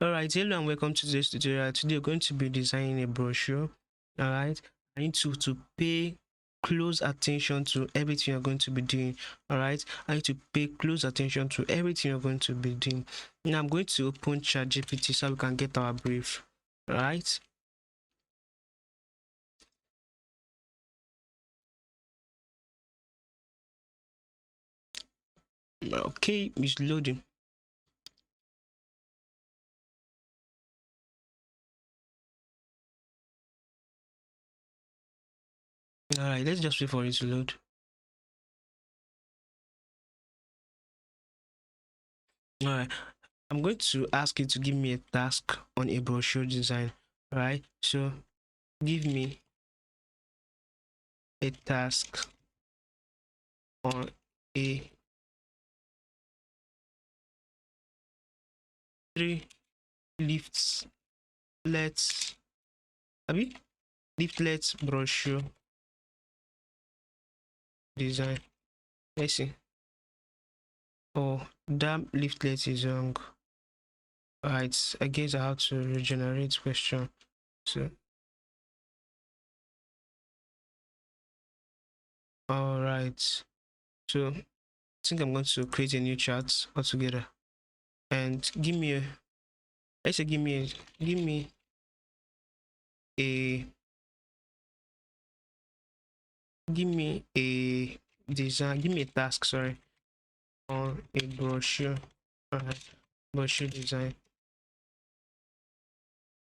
Alright, hello and welcome to this tutorial. Today we're going to be designing a brochure. Alright, I need to pay close attention to everything you're going to be doing. Alright, I need to pay close attention to everything you're going to be doing. Now I'm going to open ChatGPT so we can get our brief. Alright. Okay, it's loading. Alright, let's just wait for it to load. Alright, I'm going to ask you to give me a task on a brochure design. Alright, so give me a task on a 3 leaflets brochure design. Let's see. Oh, that leaflet is wrong. Alright, I guess I have to regenerate question. So alright, so I think I'm going to create a new chart altogether and give me a design, give me a task, sorry, on a brochure. Alright, brochure design.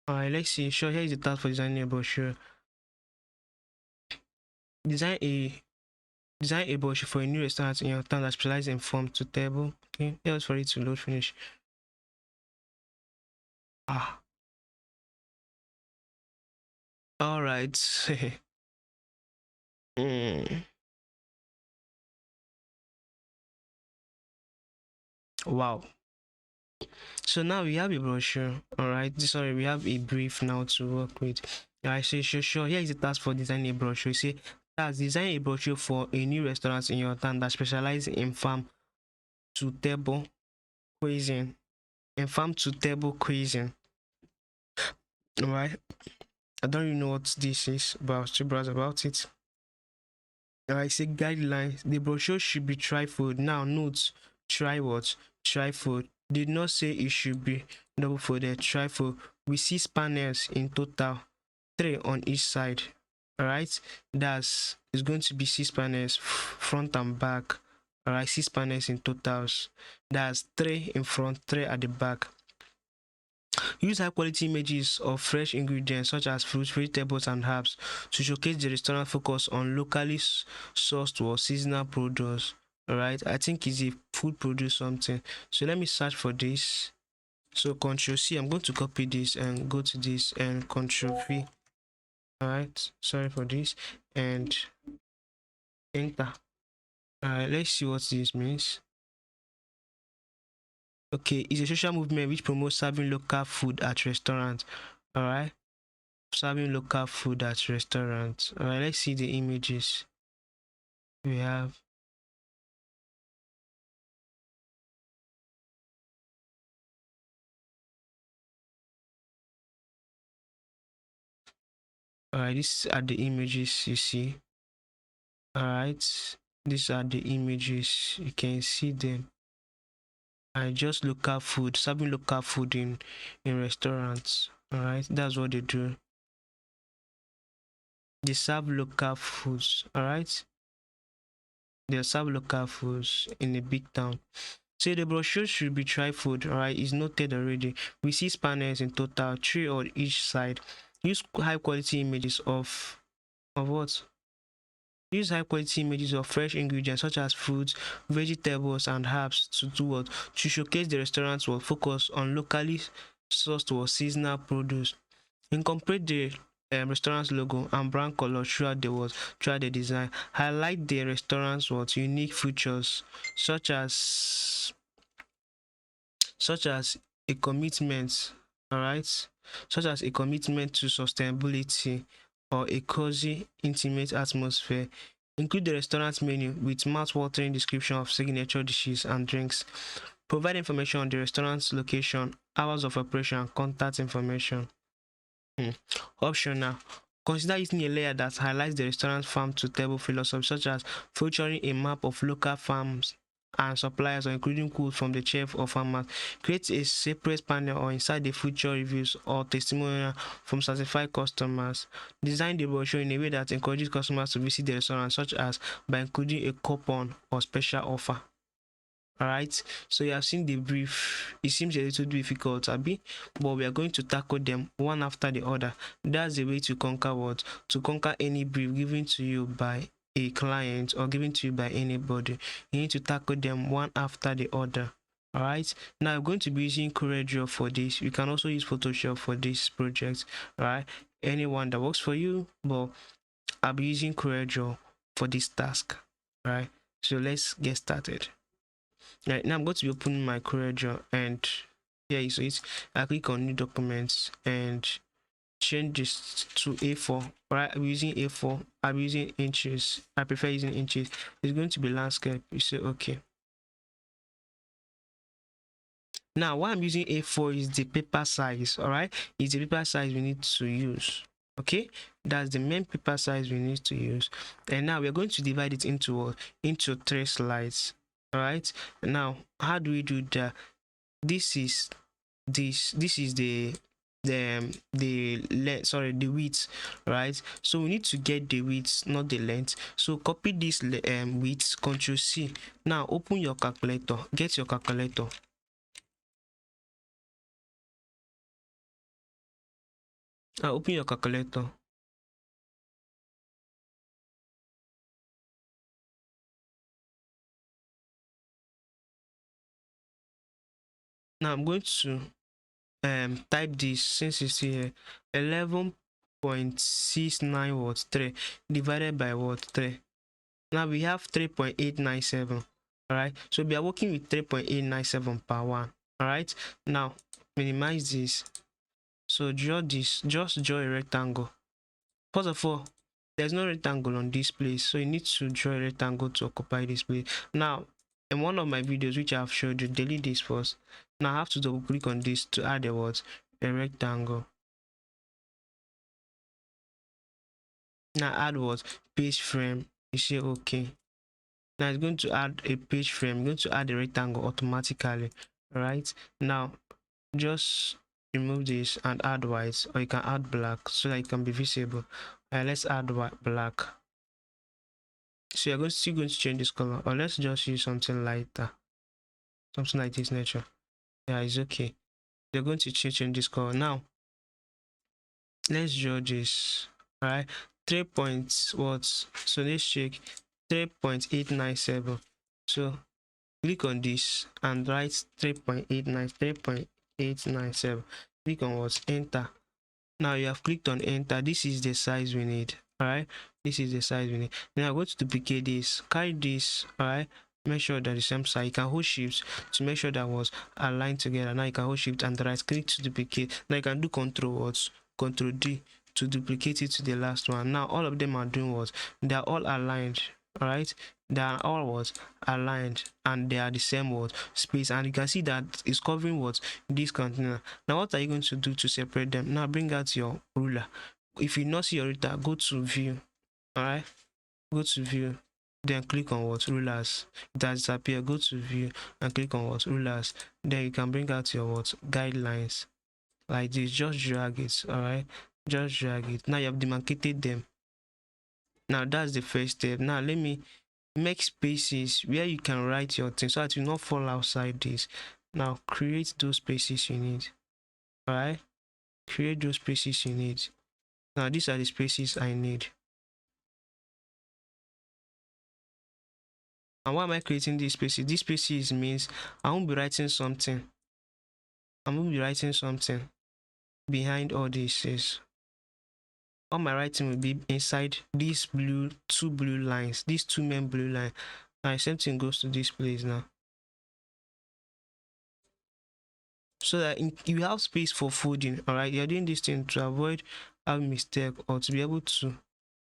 Alright, let's see. Sure, here is the task for designing a brochure. Design a brochure for a new restaurant in your town that specializes in farm to table. Okay, else for it to load finish. All right. Wow. So now we have a brochure. All right. Sorry, we have a brief now to work with. I say sure. Here is the task for designing a brochure. You see, that's design a brochure for a new restaurant in your town that specializes in farm to table cuisine. All right. I don't really know what this is, but I'll still browse about it. I say guidelines. The brochure should be tri-fold. Now note, try what? Tri-fold. Did not say it should be double folded. Tri-fold. We see panels in total, 3 on each side. Alright, that's it's going to be 6 panels front and back. Alright, 6 panels in totals. That's 3 in front, 3 at the back. Use high quality images of fresh ingredients such as fruits, vegetables, and herbs to showcase the restaurant focus on locally sourced or seasonal produce. Alright, I think it's a food produce something. So let me search for this. So Ctrl C, I'm going to copy this and go to this and Ctrl V. Alright, sorry for this, and enter. Alright, let's see what this means. Okay, it's a social movement which promotes serving local food at restaurants. Alright, serving local food at restaurants. Alright, let's see the images we have. Alright, these are the images you see. Alright, these are the images, you can see them. I just local food, serving local food in restaurants. Alright, that's what they do. They serve local foods. Alright, they serve local foods in a big town. So the brochure should be tri-fold. Alright, it's noted already. We see panels in total, 3 on each side. Use high quality images of what? Use high quality images of fresh ingredients such as fruits, vegetables, and herbs to do what? To showcase the restaurant's will focus on locally sourced or seasonal produce. Incorporate the restaurant's logo and brand color throughout the design. Highlight the restaurant's unique features such as a commitment, alright, such as a commitment to sustainability or a cozy, intimate atmosphere. Include the restaurant menu with mouth-watering description of signature dishes and drinks. Provide information on the restaurant's location hours of operation, and contact information. Optional. Consider using a layer that highlights the restaurant farm to table philosophy, such as featuring a map of local farms and suppliers, or including quotes from the chef or farmers. Create a separate panel or inside the future reviews or testimonial from certified customers. Design the brochure in a way that encourages customers to visit the restaurant, such as by including a coupon or special offer. All right, so you have seen the brief. It seems a little difficult, Abby, but we are going to tackle them one after the other. That's the way to conquer what? To conquer any brief given to you by a client or given to you by anybody. You need to tackle them one after the other. All right, now I'm going to be using Coreldraw for this. You can also use Photoshop for this project. All right, anyone that works for you, but I'll be using Coreldraw for this task. All right, so let's get started. Right now I'm going to be opening my Coreldraw, and yeah, so it's I click on new documents and change this to A4. Right, I'm using A4. I'm using inches. I prefer using inches. It's going to be landscape. You say okay. Now what I'm using A4 is the paper size. All right, it's the paper size we need to use. Okay, that's the main paper size we need to use. And now we're going to divide it into 3 slides. All right, now how do we do that? This is the width, right? So we need to get the width, not the length. So copy this width, Ctrl C. Now open your calculator, get your calculator. Now open your calculator. Now I'm going to type this, since it's here, 11.69 what 3 divided by what 3. Now we have 3.897. all right, so we are working with 3.897 per 1. all right, now minimize this. So draw this, just draw a rectangle. First of all, there's no rectangle on this place, so you need to draw a rectangle to occupy this place. Now in one of my videos which I've showed you, delete this first. Now I have to double click on this to add a rectangle. Now add page frame. You say okay. Now it's going to add a page frame. I'm going to add a rectangle automatically. All right, now just remove this and add white, or you can add black so that it can be visible. Let's add black. So you're still going to change this color, or let's just use something lighter, something like this nature. Yeah, it's okay. They're going to change this color. Now let's draw this. All right, 3 points what? So let's check 3.897. so click on this and write 3.897. click on enter. Now you have clicked on enter. This is the size we need. All right, this is the size we need. Now I'm going to duplicate this, carry this. All right, make sure that the same size. You can hold shift to make sure that was aligned together. Now you can hold shift and right click to duplicate. Now you can do control D to duplicate it to the last one. Now all of them are doing what? They are all aligned. All right, they are all aligned, and they are the same space, and you can see that it's covering this container. Now what are you going to do to separate them? Now bring out your ruler. If you not see your ruler, go to view. All right, go to view, then click on rulers. That disappear. Go to view and click on rulers. Then you can bring out your guidelines like this. Just drag it. All right, just drag it. Now you have demarcated them. Now that's the first step. Now let me make spaces where you can write your thing so that you not fall outside this. Now create those spaces you need. All right, create those spaces you need. Now these are the spaces I need. And why am I creating these spaces? These spaces means I won't be writing something. I won't be writing something behind all this. All my writing will be inside these two blue lines, these two main blue lines. Now same thing goes to this place now, so that you have space for folding. All right, you're doing this thing to avoid a mistake or to be able to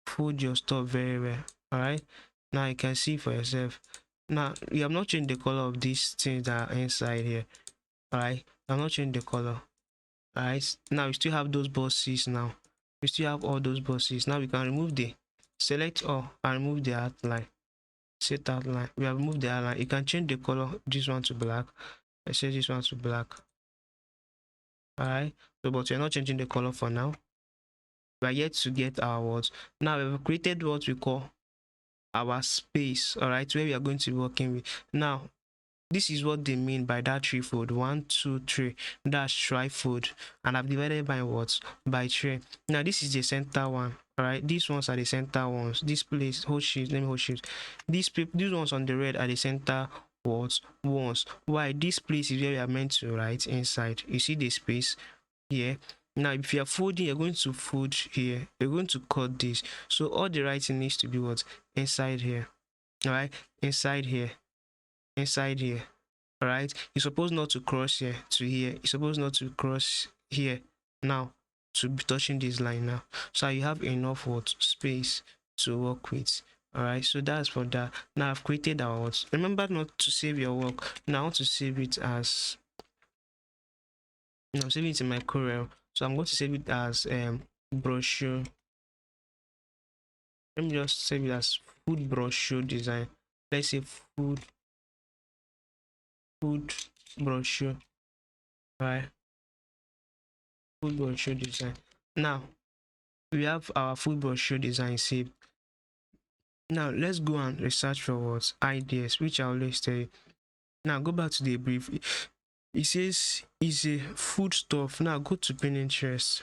fold your stuff very well. All right, now you can see for yourself. Now you have not changed the color of these things that are inside here. All right, I'm not changing the color. All right, now we still have those boxes. Now we still have all those boxes. Now we can remove the select all and remove the outline. Set outline. We have removed the outline. You can change the color. This one to black. I say this one to black. All right, so but we're not changing the color for now. We are yet to get our words. Now we've created what we call our space. All right, where we are going to be working with. Now this is what they mean by that threefold. 1, 2, 3. That's trifold. And I've divided by what? By 3. Now this is the center one. All right, these ones are the center ones. This place, whole sheet. Let me whole sheet. These ones on the red are the center words ones. Why? This place is where we are meant to write inside. You see the space here. Now if you are folding, you're going to fold here. You're going to cut this. So all the writing needs to be what? Inside here. All right, inside here. Inside here. All right, you're supposed not to cross here to here. You're supposed not to cross here now to be touching this line now, so you have enough what space to work with. All right, so that's for that. Now I've created our words. Remember not to save your work. Now I want to save it as, I'm saving it in my Corel, so I'm going to save it as brochure. Let me just save it as food brochure design. Let's say food brochure. All right, food brochure design. Now we have our food brochure design saved. Now let's go and research for what ideas, which I always tell you. Now go back to the brief. It says it's a food stuff. Now go to Pinterest.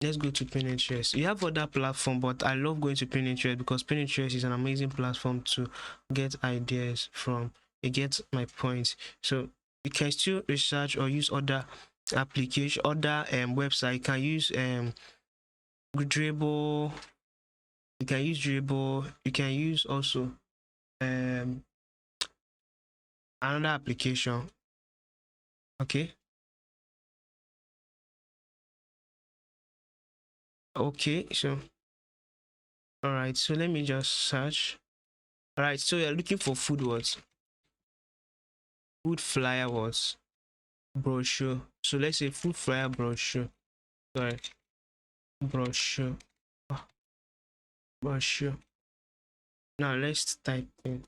Let's go to Pinterest. You have other platform, but I love going to Pinterest because Pinterest is an amazing platform to get ideas from. You get my point. So you can still research or use other application, other website. You can use Dribble. You can use Dribble. You can use also another application. Okay. Okay, so all right, so let me just search. All right, so you're looking for food words, food flyer words, brochure. So let's say food flyer brochure. Sorry, brochure. Brochure. Now let's type in.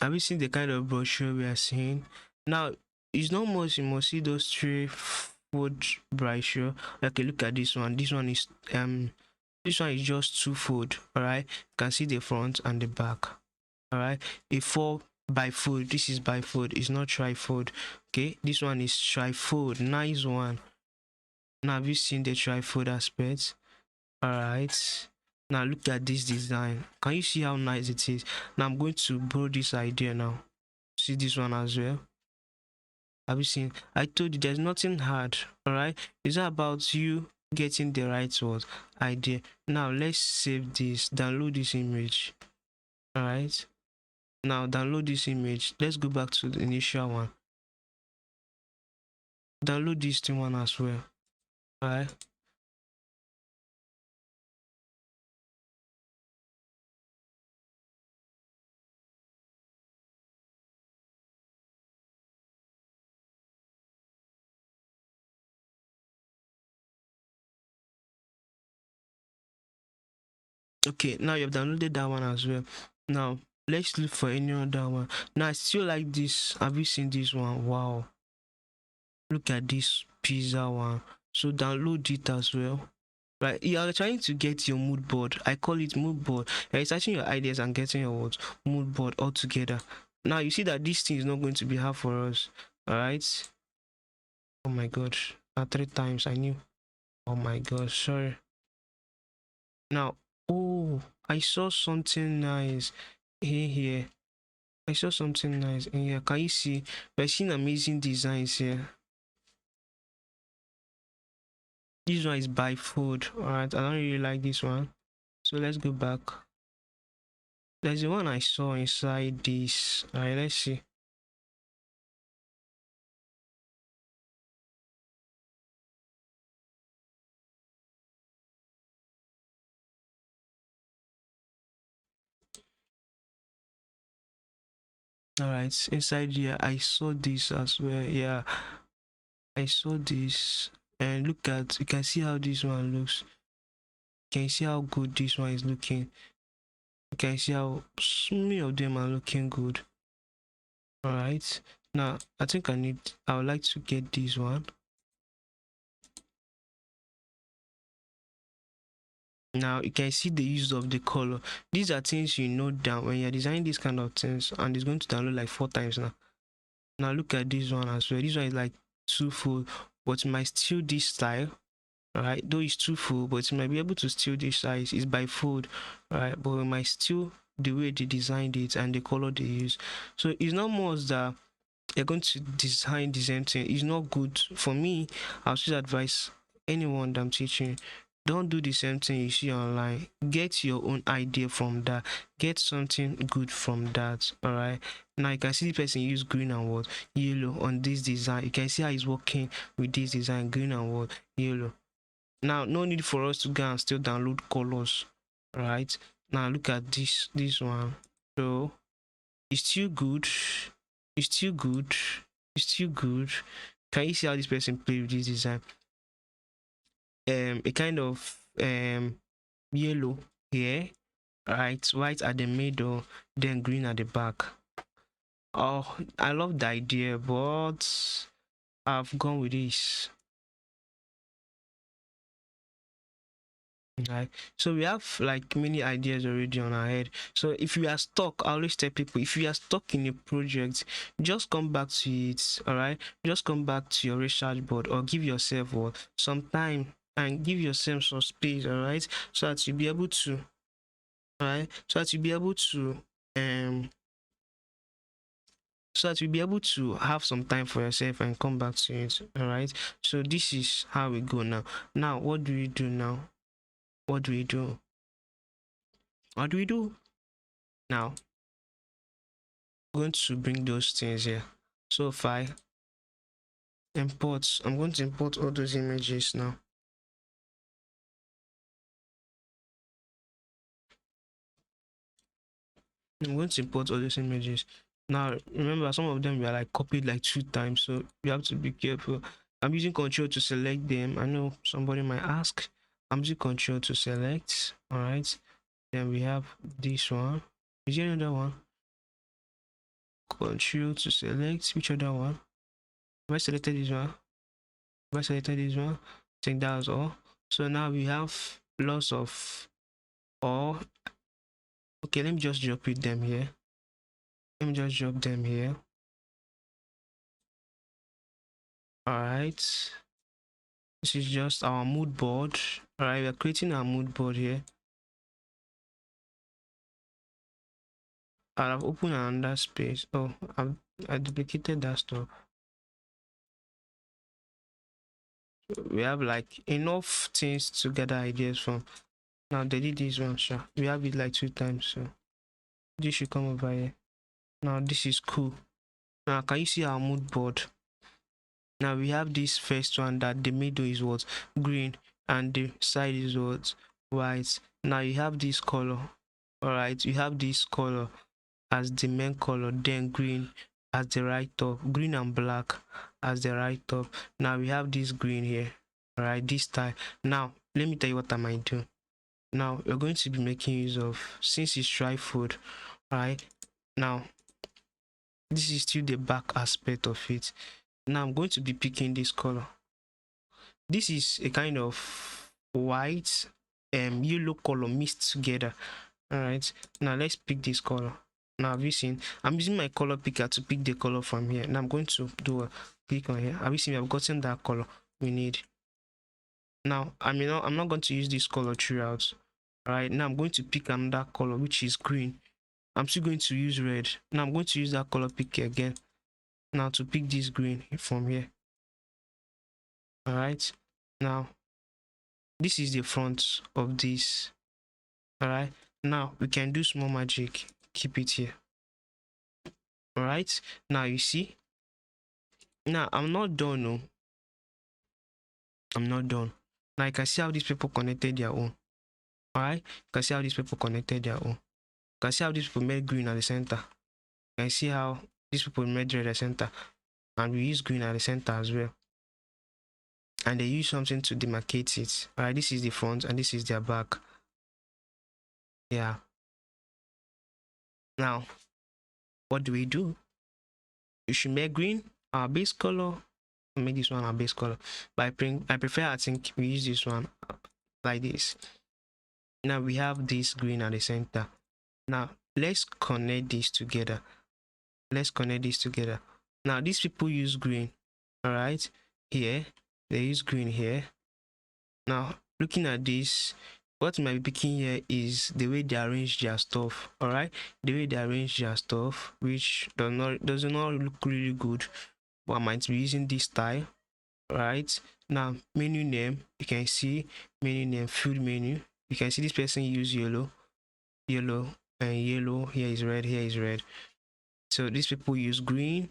Have you seen the kind of brochure we are seeing? Now it's not much. You must see those three food brochure. Okay, look at this one. This one is just two food. All right, you can see the front and the back. All right, a 4 by food. This is by food. It's not tri-food. Okay, this one is tri-food. Nice one. Now have you seen the tri-food aspect? All right, now look at this design. Can you see how nice it is? Now I'm going to borrow this idea now. See this one as well. Have you seen? I told you there's nothing hard. All right, it's not about you getting the right word idea. Now let's save this, download this image. All right, now download this image. Let's go back to the initial one. Download this thing one as well. All right, okay, now you've downloaded that one as well. Now let's look for any other one. Now I still like this. Have you seen this one? Wow, look at this pizza one. So download it as well. Right, you are trying to get your mood board. I call it mood board. You're researching your ideas and getting your words mood board all together. Now you see that this thing is not going to be hard for us. All right. Oh my god, 3 times I knew. Oh my god, sorry. Now, oh, I saw something nice in here. I saw something nice in here. Can you see? We're seeing amazing designs here. This one is by food. All right, I don't really like this one, so let's go back. There's the one I saw inside this. All right, let's see. All right, inside here I saw this as well. Yeah, I saw this, and look at, you can see how this one looks. You can see how good this one is looking. You can see how many of them are looking good. All right, now I think I would like to get this one. Now you can see the use of the color. These are things you note down when you're designing these kind of things, and it's going to download like 4 times now. Now look at this one as well. This one is like too full, but it might steal this style. Alright, though it's too full, but it might be able to steal this size. It's by fold, right? But it might steal the way they designed it and the color they use. So it's not more that you're going to design the same thing. It's not good. For me, I'll just advise anyone that I'm teaching, don't do the same thing you see online. Get your own idea from that. Get something good from that. All right, now you can see the person use green and what, yellow on this design. You can see how he's working with this design, green and what, yellow. Now no need for us to go and still download colors. All right, now look at this one. So it's still good. It's still good. It's still good. Can you see how this person played with this design? A kind of yellow here, right? White at the middle, then green at the back. Oh, I love the idea, but I've gone with this. Right, so we have like many ideas already on our head. So if you are stuck, I always tell people, if you are stuck in a project, just come back to it. All right, just come back to your research board, or give yourself some time and give yourself some space. All right, so that you'll be able to, all right, so that you'll be able to so that you'll be able to have some time for yourself and come back to it. All right, so this is how we go now. Now what do we do now? What do we do? What do we do now? I'm going to bring those things here. So if I import, I'm going to import all those images now. I'm going to import all those images. Now remember, some of them were like copied like 2 times, so you have to be careful. I'm using Control to select them. I know somebody might ask. I'm using Control to select. All right, then we have this one. Is there another one? Control to select. Which other one? Have I selected this one? Have I selected this one? I think that was all. So now we have lots of all. Okay, let me just drop them here. Let me just drop them here. All right, this is just our mood board. All right, we are creating our mood board here. I've opened another space. Oh, I duplicated that stuff. We have like enough things to gather ideas from. Now delete this one, sure. We have it like 2 times, so this should come over here. Now this is cool. Now can you see our mood board? Now we have this first one that the middle is what, green, and the side is what, white. Now you have this color. All right, you have this color as the main color, then green as the right top, green and black as the right top. Now we have this green here. All right, this style. Now let me tell you what I might do. Now we're going to be making use of, since it's tri-fold, all right, now this is still the back aspect of it. Now I'm going to be picking this color. This is a kind of white and yellow color mixed together. All right, now let's pick this color. Now have you seen, I'm using my color picker to pick the color from here. Now I'm going to do a click on here. Have you seen, we have gotten that color we need. Now I'm not going to use this color throughout. All right, now I'm going to pick another color, which is green. I'm still going to use red. Now I'm going to use that color picker again now to pick this green from here. All right, now This is the front of this. All right, now we can do small magic. Keep it here. All right, now you see. Now I'm not done. No, I'm not done. Now you can see how these people connected their own. All right, you can see how these people connected their own. You can see how these people made green at the center. You can see how these people made red at the center, and we use green at the center as well. And they use something to demarcate it. All right, this is the front and this is their back. Yeah. Now, what do? You should make green our base color. Make this one our base color. But I prefer, I think we use this one like this. Now we have this green at the center. Now let's connect these together. Let's connect these together. Now these people use green. All right, here they use green here. Now looking at this, what you might be picking here is the way they arrange their stuff. All right, the way they arrange their stuff, which does not look really good, but I might be using this style. Right, now menu name, you can see menu name, food menu. You can see this person use yellow, and yellow. Here is red, here is red. So these people use green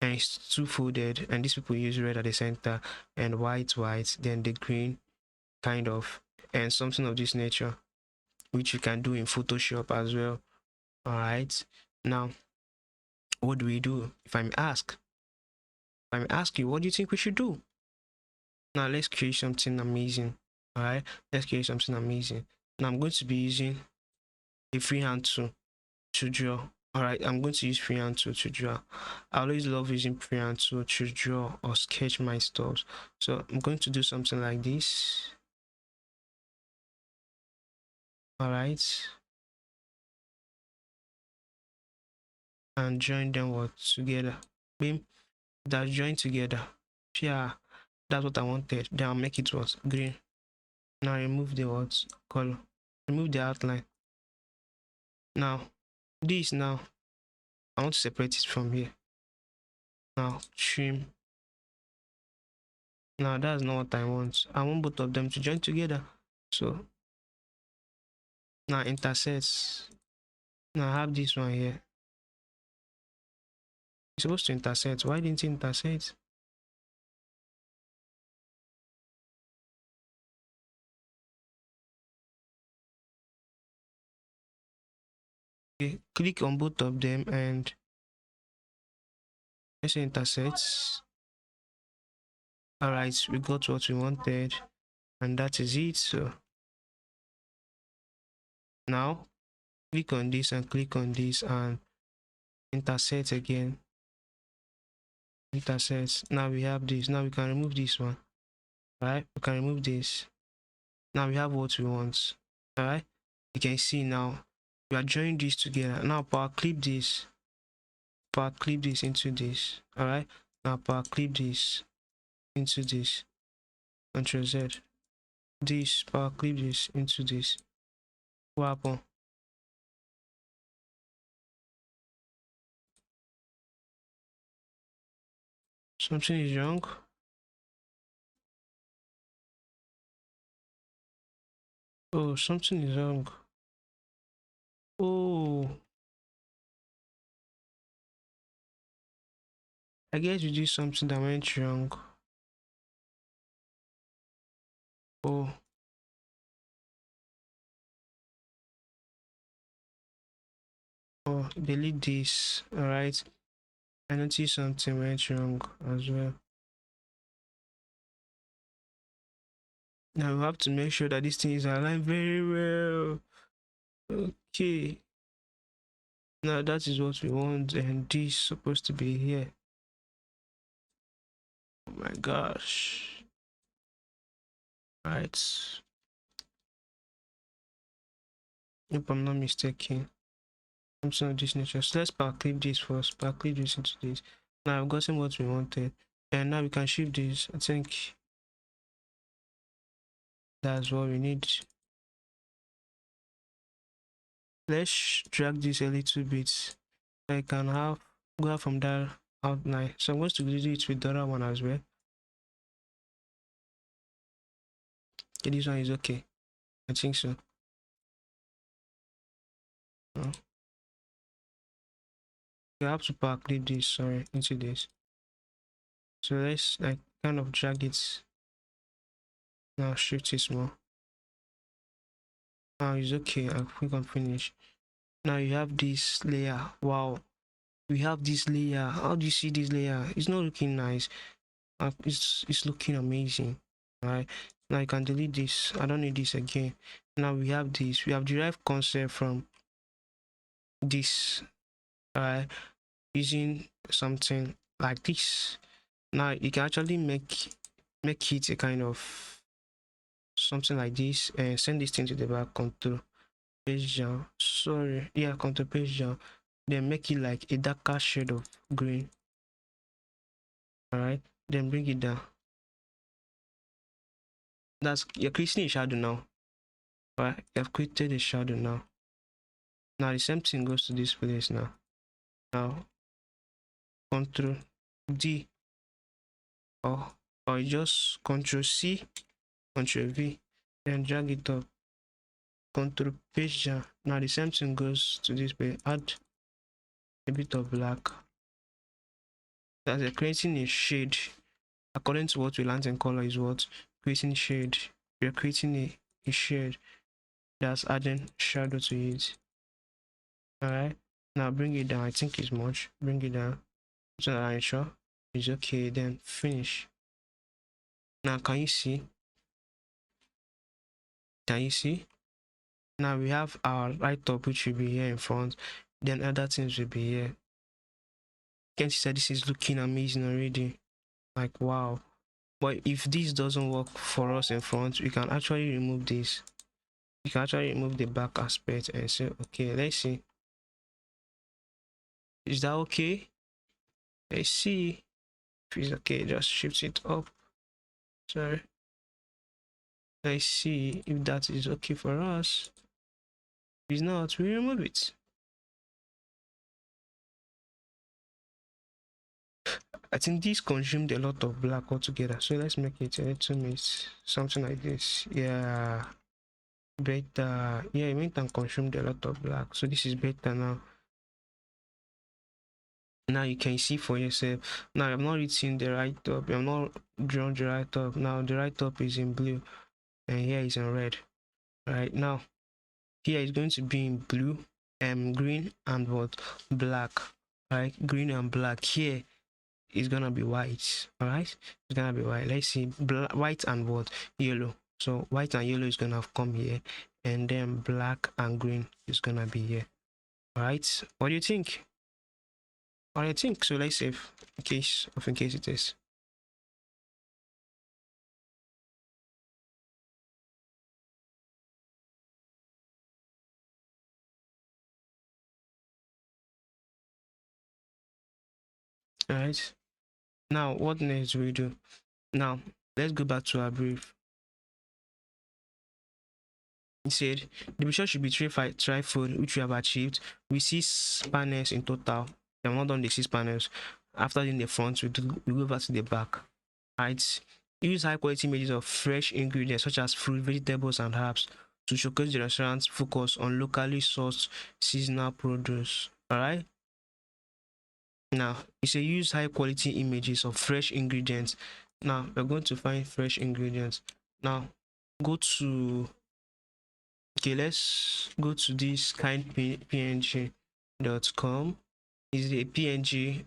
and it's two folded, and these people use red at the center and white, then the green kind of, and something of this nature, which you can do in Photoshop as well. All right, now what do we do? If I may ask you, what do you think we should do? Now let's create something amazing. All right, let's create something amazing. Now I'm going to be using a freehand tool to draw. All right, I'm going to use freehand tool to draw. I always love using freehand tool to draw or sketch my stuff. So I'm going to do something like this. All right, and join them what together. Beam, that's joined together. Yeah, that's what I wanted. Then I'll make it what green. Now remove the what color. Remove the outline. Now this, now I want to separate it from here. Now trim. Now that's not what I want. I want both of them to join together. So now intersect. Now I have this one here. It's supposed to intersect. Why didn't it intersect? Okay, click on both of them and let's say intersect. All right, we got what we wanted, and that is it. So now click on this and click on this and intersect again. Intersect. Now we have this. Now we can remove this one. All right, we can remove this. Now we have what we want. All right, you can see now we are joining these together. Now power clip this into this. All right, now power clip this into this. Ctrl Z. This power clip this into this. What happened? Something is wrong. Oh, something is wrong. Oh, I guess you did something that went wrong. Oh, delete this. All right, I noticed something went wrong as well. Now we have to make sure that this thing is aligned very well. Okay, now that is what we want, and this is supposed to be here. Oh my gosh. Right, if I'm not mistaken, something of this nature. So let's back clip this first, back clip this into this. Now I've gotten what we wanted, and now we can shift this. I think that's what we need. Let's drag this a little bit. I can have go out from that outline. So I'm going to do it with the other one as well. Okay, this one is okay. I think so. No. You have to backlit this, sorry, into this. So let's like kind of drag it. Now shift it more. Now it's okay. I think I'm finished. Now you have this layer. Wow, we have this layer. How do you see this layer? It's not looking nice. It's looking amazing. All right. Now you can delete this. I don't need this again. Now we have this. We have derived concept from this. All right. Using something like this. Now you can actually make it a kind of something like this and send this thing to the back. Control page down. Sorry, yeah, control page down. Then make it like a darker shade of green. All right. Then bring it down. You're creating a shadow now. All right. You've created a shadow now. Now the same thing goes to this place now. Now Control D or just Control C, Control V, then drag it up. Control page down. Now the same thing goes to this place. Add a bit of black. That's creating a shade. According to what we learned in color is what creating shade. We're creating a shade that's adding shadow to it. All right. Now bring it down. I think it's much. Bring it down. So that I'm sure it's okay. Then finish. Now can you see? Can you see? Now we have our right top, which will be here in front. Then other things will be here. Can't you see this is looking amazing already? Like wow. But if this doesn't work for us in front, we can actually remove this. You can actually remove the back aspect and say, okay, let's see. Is that okay? Let's see. If it's okay, just shift it up. Sorry. Let's see if that is okay for us. If it's not, we remove it. I think this consumed a lot of black altogether. So let's make it a little bit something like this. Yeah. Better. Yeah, it went and consumed a lot of black. So this is better now. Now you can see for yourself. Now I'm not reaching the right top. I'm not drawing the right top. Now the right top is in blue and here is in red. Right now here is going to be in blue and green and what black. Right, green and black. Here is gonna be white. All right, it's gonna be white. Let's see, white and what yellow. So white and yellow is gonna come here, and then black and green is gonna be here. All right, what do you think? What do you think? So let's save in case it is. All right. Now what next do we do? Now let's go back to our brief. He said the Brochure should be trifold, which we have achieved. We see 6 panels in total. We have not done the 6 panels. After doing the front, we go over to the back. Right. Use high quality images of fresh ingredients such as fruit, vegetables, and herbs to showcase the restaurant's focus on locally sourced seasonal produce. All right. Now it's a use high quality images of fresh ingredients. Now we're going to find fresh ingredients. Now go to let's go to this kindpng.com. Is a png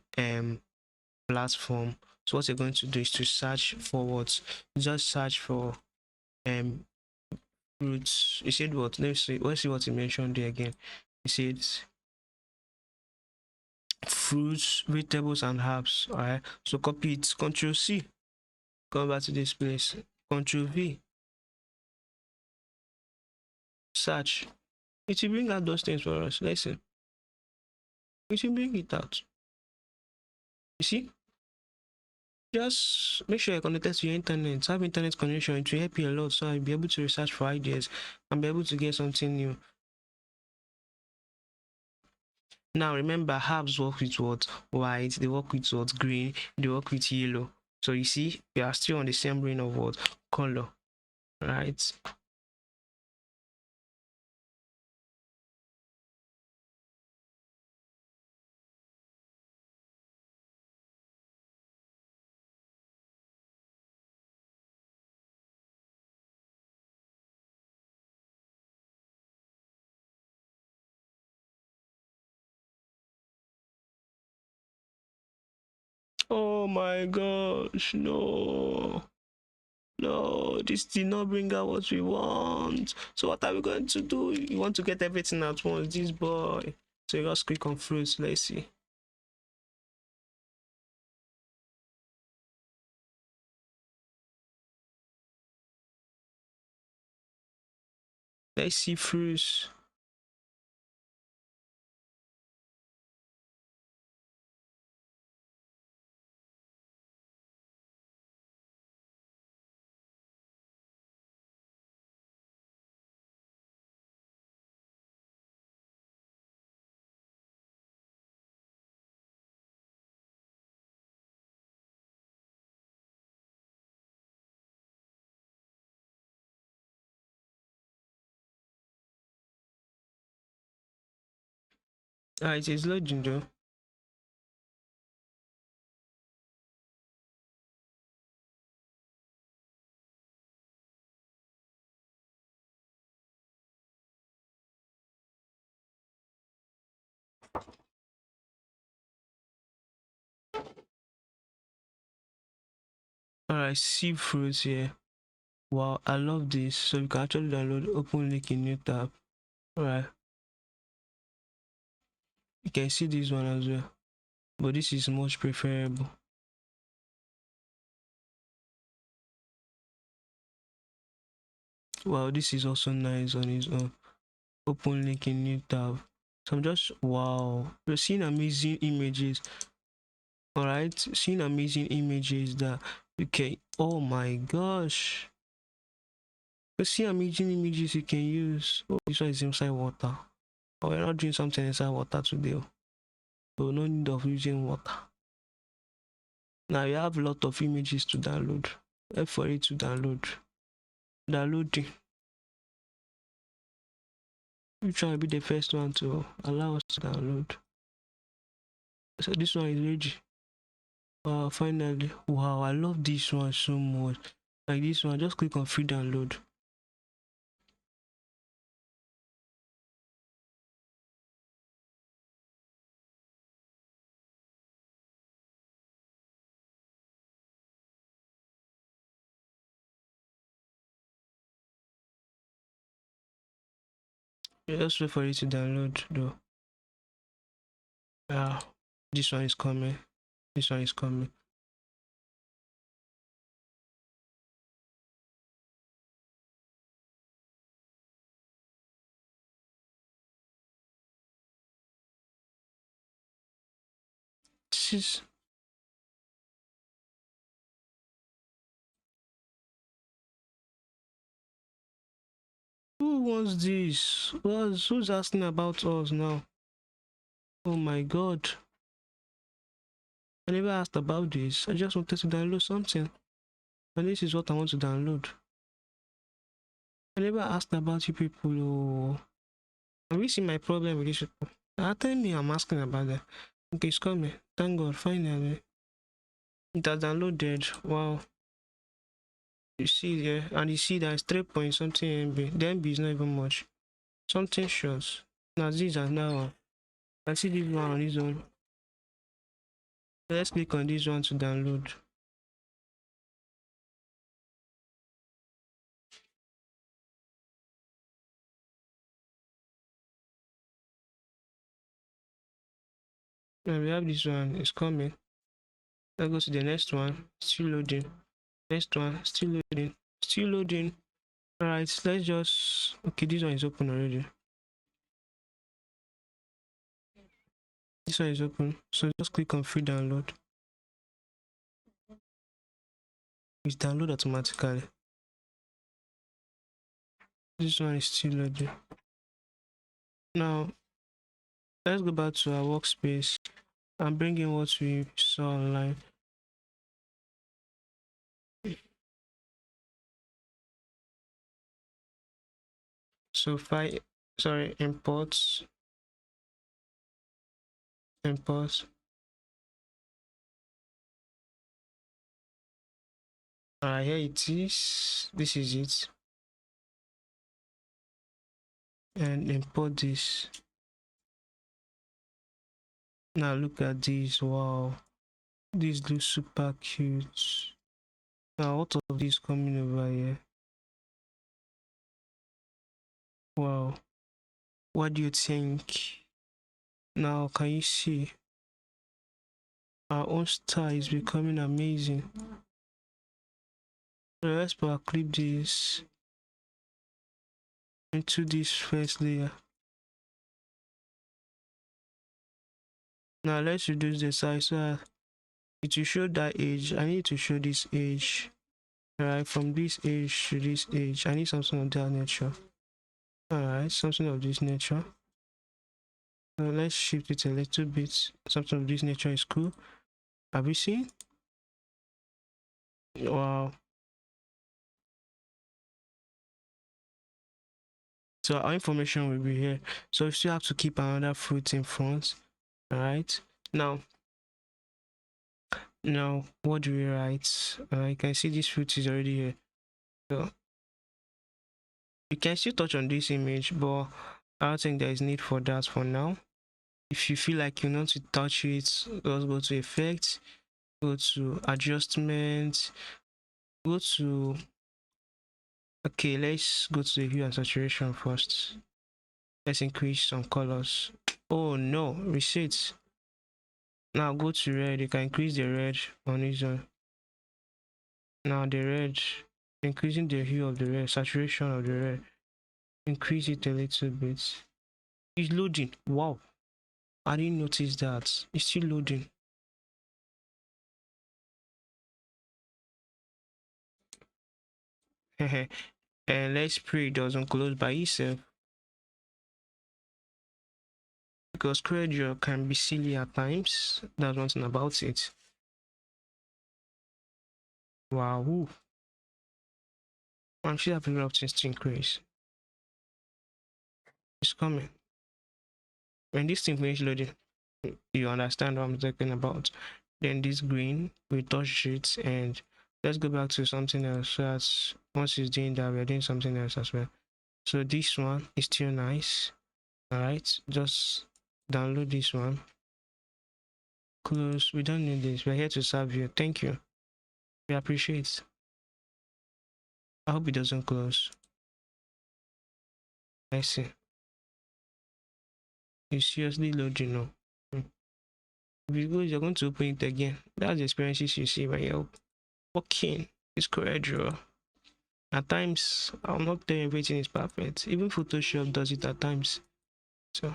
platform. So what you're going to do is to search for what, just search for fruits. You said what? Let's see what you mentioned there again. It said fruits, vegetables, and herbs. All right, so copy it. Control C, come back to this place. Control V, search. It will bring out those things for us. Listen, it will bring it out. You see, just make sure you're connected to your internet. Have internet connection. It will help you a lot, so I'll be able to research for ideas and be able to get something new. Now remember, herbs work with what? White. They work with what? Green. They work with yellow. So you see, we are still on the same brain of what? Color. right? Oh my gosh, no. No, this did not bring out what we want. So what are we going to do? You want to get everything at once, this boy. So just click on fruits. Let's see. Let's see fruits. Ah, it is loading though. Alright, see fruits here. Wow, I love this. So you can actually download, open link in new tab. Alright, you can see this one as well, but this is much preferable. Wow, this is also nice on its own. Open link in new tab. So I'm just, wow, we're seeing amazing images. Alright, seeing amazing images that, okay, oh my gosh, we're seeing amazing images you can use. Oh, this one is inside water. Oh, we're not doing something inside water today. So no need of using water. Now you have a lot of images to download. F for it to download. Downloading. Which one will be the first one to allow us to download? So this one is ready. Wow, finally. Wow, I love this one so much. Like this one, just click on free download. Yeah, just wait for it to download though. Yeah, this one is coming. This one is coming. This is, who wants this? Who's asking about us now? Oh my god. I never asked about this. I just wanted to download something. And this is what I want to download. I never asked about you people. Oh. Have you seen my problem with these people? Tell me I'm asking about that. Okay, it's coming. Thank God, finally. It has downloaded. Wow. You see there, and you see that it's 3 point something MB. The MB is not even much. Something shows. Now these are now. I see this one on this one. Let's click on this one to download. Now we have this one. It's coming. Let's go to the next one. Still loading. Next one. Still loading. Still loading. Alright, let's just. Okay, this one is open already. This one is open. So just click on free download. It's download automatically. This one is still loading. Now let's go back to our workspace and bring in what we saw online. So file, sorry, import. Alright, here it is. This is it. And import this. Now look at this. Wow, this looks super cute. Now what of this coming over here? Wow, what do you think? Now can you see our own star is becoming amazing? So let's power clip this into this first layer. Now let's reduce the size so that it will show that edge. I need to show this edge. Alright, from this edge to this edge. I need something of that nature. Alright, something of this nature. Let's shift it a little bit. Something of this nature is cool. Have you seen? Wow. So our information will be here. So you still have to keep another fruit in front. Alright. Now what do we write? You can see this fruit is already here. So you can still touch on this image, but I don't think there is need for that for now. If you feel like you want to touch it, just go to effects, go to adjustment, go to, okay, let's go to the hue and saturation first. Let's increase some colors. Oh no, reset. Now go to red. You can increase the red on this one. Now the red, increasing the hue of the red, saturation of the red, increase it a little bit. It's loading. Wow, I didn't notice that. It's still loading. And let's pray it doesn't close by itself, because Coreldraw can be silly at times. That's one thing about it. Wow, ooh. I'm sure have a lot of things to increase. It's coming. When this thing finishes loading, you understand what I'm talking about. Then this green, we touch it, and let's go back to something else. So that's once it's doing that, we're doing something else as well. So this one is still nice. All right, just download this one. Close. We don't need this. We're here to serve you. Thank you. We appreciate. I hope it doesn't close. I see. It's seriously loading now. If it goes, you're going to open it again. That's the experiences you see when you're working. It's Coreldraw. At times, I'm not telling everything is perfect. Even Photoshop does it at times. So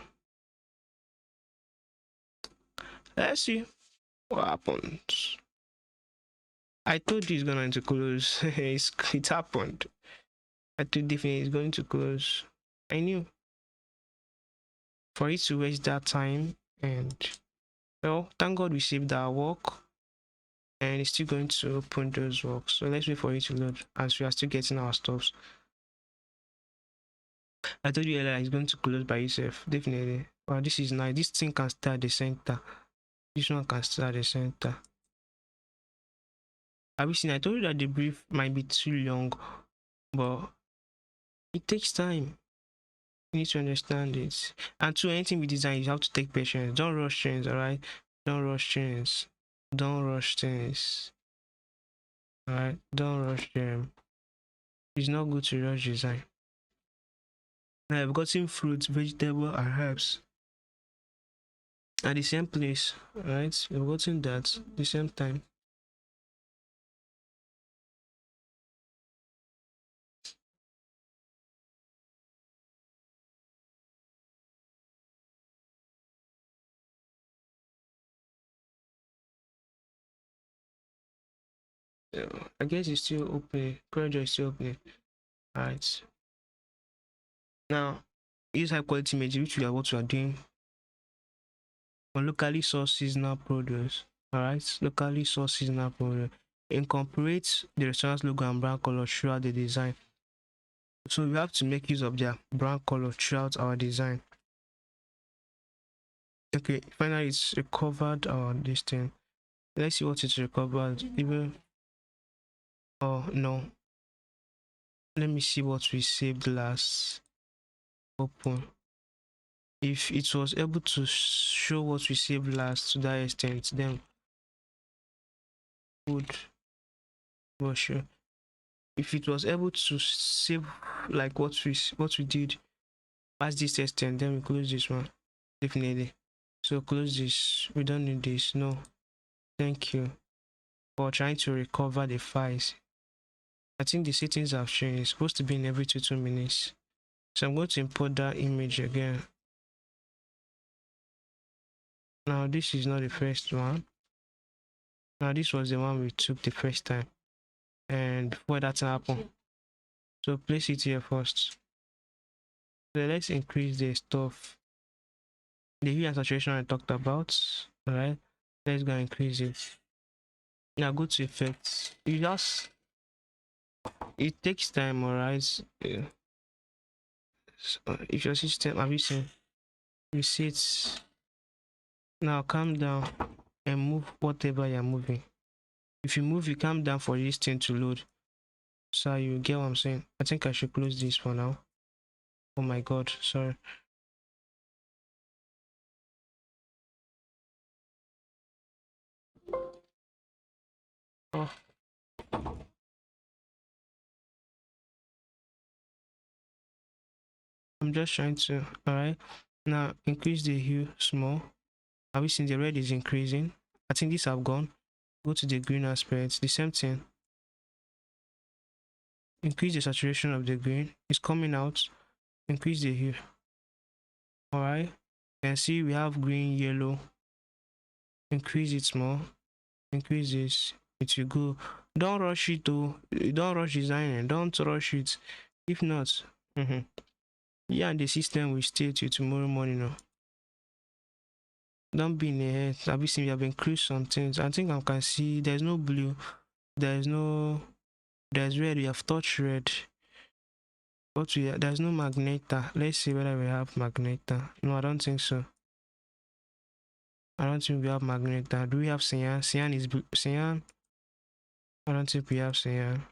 let's see what happens. I told you it's going to close. It happened. I told definitely it's going to close. I knew. For it to waste that time, and well, thank God we saved our work, and it's still going to open those works. So let's wait for it to load as we are still getting our stuffs. I told you earlier it's going to close by itself, definitely. Wow, this is nice. This thing can stay at the center. This one can stay at the center. Have you seen? I told you that the brief might be too long, but it takes time. You need to understand it. And to anything we design, you have to take patience. Don't rush things, alright? Don't rush things. Don't rush things. Alright? Don't rush them. It's not good to rush design. I've gotten fruits, vegetable, and herbs at the same place, right? We've gotten that at the same time. I guess it's still open. Coreldraw is still open. Alright. Now, use high quality image, which we are what we are doing. On locally sourced seasonal produce. Alright, locally sourced seasonal produce. Incorporate the restaurant's logo and brand color throughout the design. So we have to make use of their brown color throughout our design. Okay, finally it's recovered our this thing. Let's see what it's recovered. Even oh no. Let me see what we saved last. Open. If it was able to show what we saved last to that extent, then would Brochure. If it was able to save like what we did past this extent, then we close this one. Definitely. So close this. We don't need this. No. Thank you for trying to recover the files. I think the settings have changed. It's supposed to be in every 2 minutes. So I'm going to import that image again. Now this is not the first one. Now this was the one we took the first time. And before that happened. So place it here first. So let's increase the stuff. The hue and saturation I talked about. Alright. Let's go and increase it. Now go to effects. It takes time, alright. So if your system have you seen reset. Now calm down and move whatever you're moving. If you move, you calm down for this thing to load. So you get what I'm saying. I think I should close this for now. Oh my god, sorry. Oh. I'm just trying to, alright. Now increase the hue small. Have you seen the red is increasing? I think these have gone. Go to the green aspect, the same thing. Increase the saturation of the green. It's coming out. Increase the hue. Alright. You can see we have green, yellow. Increase it small. Increase this. It will go. Don't rush it though. Don't rush designing. Don't rush it. If not, yeah, and the system will stay till tomorrow morning. No. Don't be in the head. Have you seen? We have increased some things. I think I can see there's no blue. There's red. We have touched red. But there's no magneta. Let's see whether we have magneta. No, I don't think so. I don't think we have magneta. Do we have cyan? Cyan is cyan. I don't think we have cyan.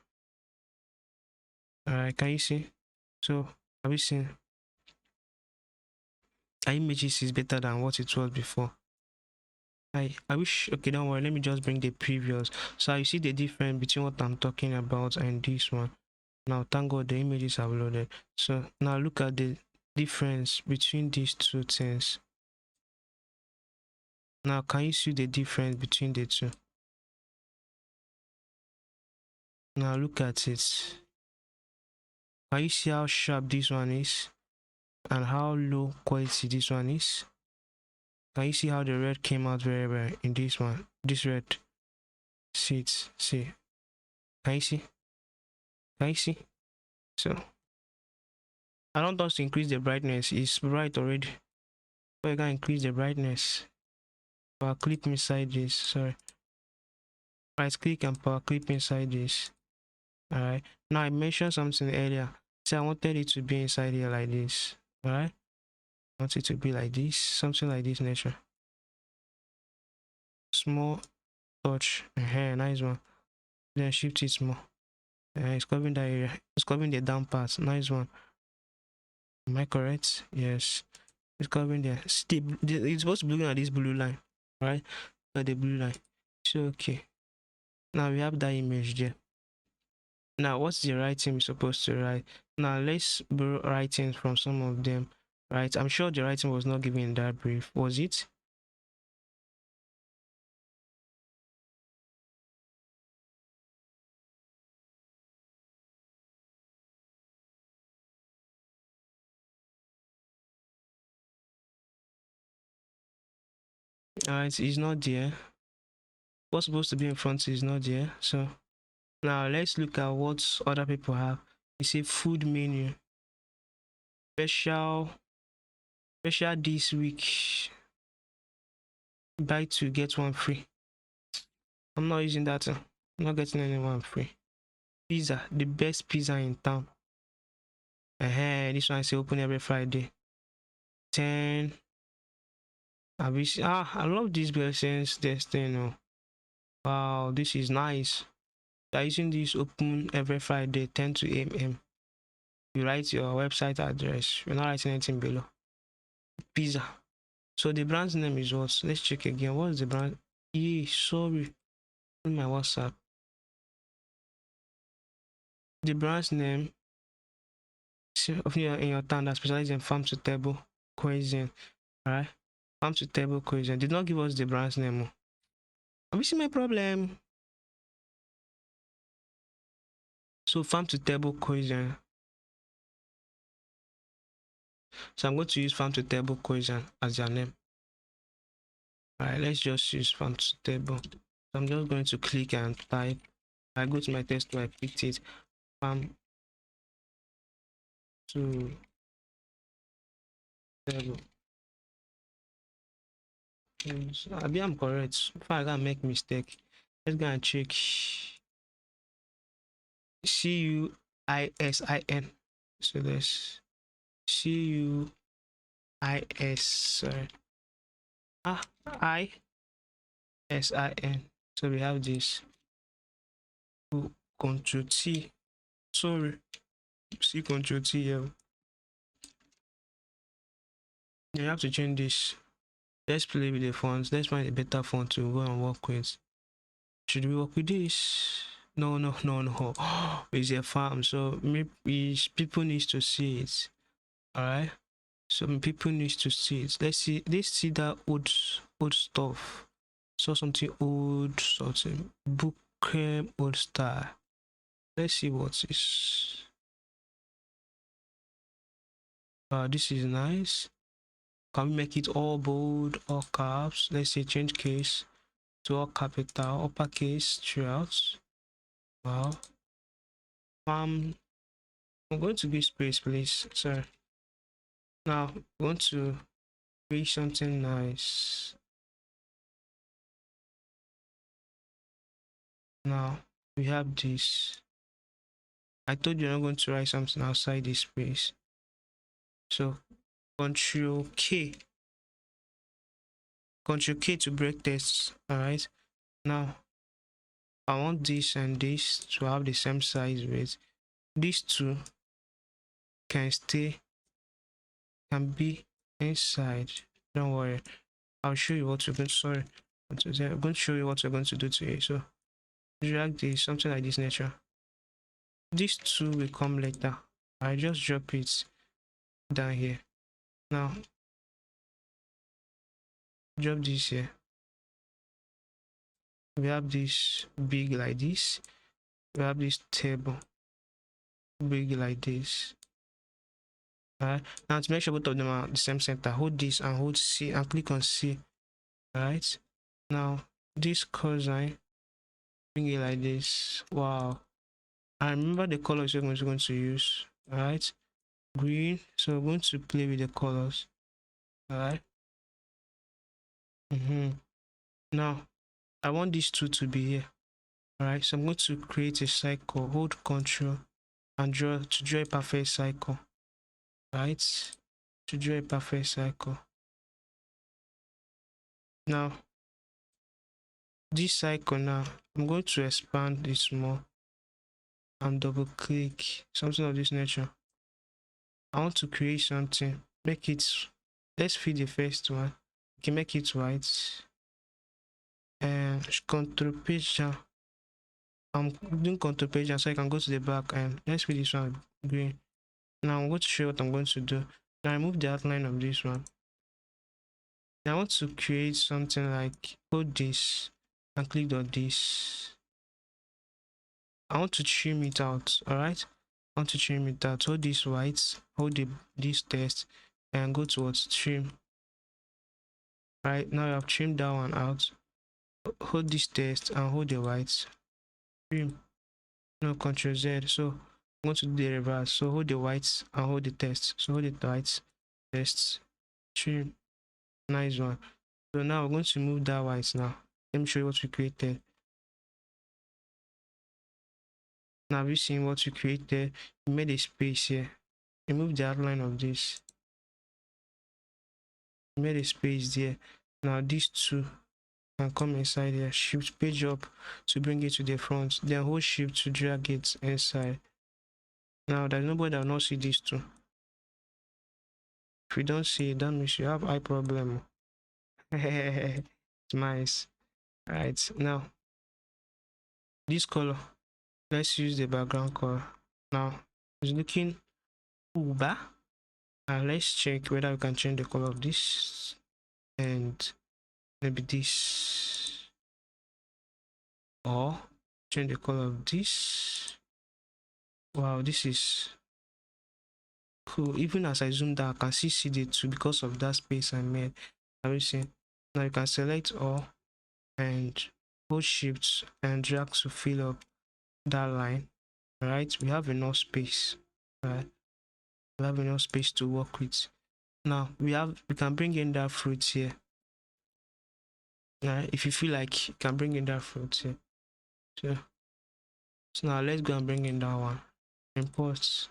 Alright, can you see? So have you seen? Our images is better than what it was before. I wish, okay, don't worry, let me just bring the previous. So you see the difference between what I'm talking about and this one. Now thank god the images have loaded. So now look at the difference between these two things. Now can you see the difference between the two? Now look at it. Can you see how sharp this one is and how low quality this one is? Can you see how the red came out very well in this one? This red. See it. See. Can you see? Can you see? So I don't want to increase the brightness. It's bright already. So I can increase the brightness. Power clip inside this. Sorry. Right click and power clip inside this. Alright. Now I mentioned something earlier. See, I wanted it to be inside here like this. Alright. I want it to be like this. Something like this nature. Small touch. Nice one. Then shift it more. It's covering that area. It's covering the down part. Nice one. Am I correct? Yes. It's covering there. It's supposed to be looking at this blue line. Right? At the blue line. So okay. Now we have that image there. Now what's the writing we're supposed to write? Now let's borrow writings from some of them. Right? I'm sure the writing was not given in that brief. Was it? It's not there. What's supposed to be in front is not there. So now let's look at what other people have. You see food menu. Special this week. Buy two, get one free. I'm not using that. I'm not getting anyone free. Pizza, the best pizza in town. This one is open every Friday. 10. I love these blessings. This thing. Oh. Wow, this is nice. They're using this open every Friday, 10 to 8 a.m. You write your website address. You're not writing anything below. Pizza. So the brand's name is what? Let's check again. What's the brand? Sorry. In my WhatsApp. The brand's name in your town that specializes in farm to table cuisine. Alright? Farm to table cuisine. Did not give us the brand's name. Have you seen my problem? So farm to table cuisine. So I'm going to use farm to table cuisine as their name. Alright, let's just use farm to table. So I'm just going to click and type. I go to my test I picked it. Farm to table. Maybe I'm correct. If I can make mistake, let's go and check. Cuisin. So there's Cuis. Sorry. ISIN. So we have this. Control T. Sorry. See Control T here. You have to change this. Let's play with the fonts. Let's find a better font to go and work with. Should we work with this? No. It's a farm, so maybe people need to see it. Alright. Some people need to see it. Let's see that old stuff. So something old, something book old style. Let's see what is. This is nice. Can we make it all bold, all caps? Let's say change case to all capital, uppercase throughout. Wow. I'm going to give space, please. Sorry. Now I want to create something nice. Now we have this. I told you I'm not going to write something outside this space. So Control K to break tests. Alright. Now I want this and this to have the same size with these two can be inside. Don't worry. I'll show you what we're going to I'm going to show you what we're going to do today. So drag this, something like this nature. These two will come later. I just drop it down here. Now drop this here. We have this big like this. We have this table big like this. Alright. Now to make sure both of them are the same center, hold this and hold C and click on C. Alright. Now this cosine, bring it like this. Wow. I remember the colors you're going to use. Alright. Green. So we're going to play with the colors. Alright. Now I want these two to be here. Alright, so I'm going to create a cycle. Hold Control and draw a perfect cycle. Right? To draw a perfect cycle. Now this cycle now, I'm going to expand this more and double click something of this nature. I want to create something. Make it, let's feed the first one. You can make it white. And control page down. I'm doing control page down so I can go to the back and let's feed this one green. Now I'm going to show you what I'm going to do. Now remove the outline of this one. Now I want to create something like hold this and click on this. I want to trim it out. Alright, I want to trim it out. Hold this white, hold this text and go towards trim. Right now I have trimmed that one out. Hold this text and hold the white, trim. No, Control Z. So I'm going to do the reverse. So hold the whites and hold the text. So hold the whites, text, trim. Nice one. So now we're going to move that white now. Let me show you what we created. Now have you seen what we created? We made a space here. remove the outline of this, made a space there. Now these two can come inside here, shift page up to bring it to the front, then hold shift to drag it inside. Now there's nobody that will not see these two. If you don't see it, that means you have eye problem. It's nice. Right, now this color, let's use the background color. Now it's looking uba. Let's check whether we can change the color of this and maybe this, or change the color of this. Wow, this is cool. Even as I zoom down, I can see the two because of that space I made. Have you seen? Now you can select all and hold shift and drag to fill up that line. All right, we have enough space. Right, we have enough space to work with. Now we can bring in that fruit here. Right, if you feel like you can bring in that fruit here. So now let's go and bring in that one. Import.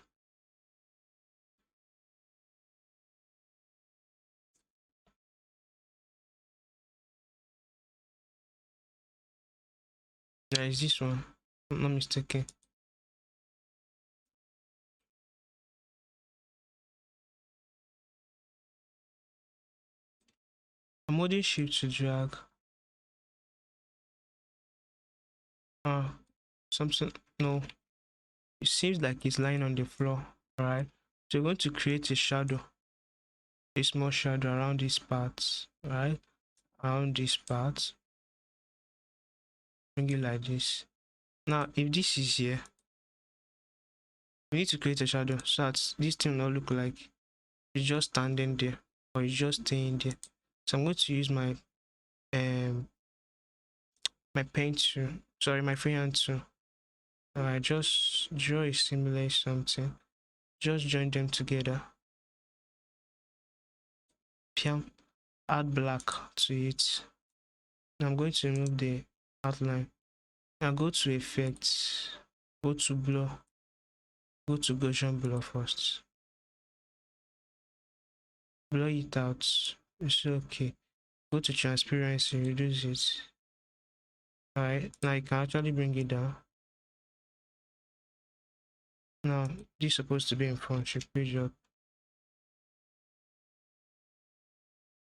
Now is this one? I'm not mistaken. I'm holding shift to drag. Something, no, it seems like it's lying on the floor. All right, so we're going to create a shadow, a small shadow around this part. Right, around this part, bring it like this. Now if this is here, we need to create a shadow so that this thing will not look like it's just standing there or it's just staying there. So I'm going to use my pen tool, sorry, my freehand tool. I just draw a simulate something, just join them together. Add black to it. Now I'm going to remove the outline. Now go to effects, go to blur, go to Gaussian blur first. Blur it out. It's okay. Go to transparency, reduce it. Alright, now you can actually bring it down. Now this is supposed to be in front, shift page up.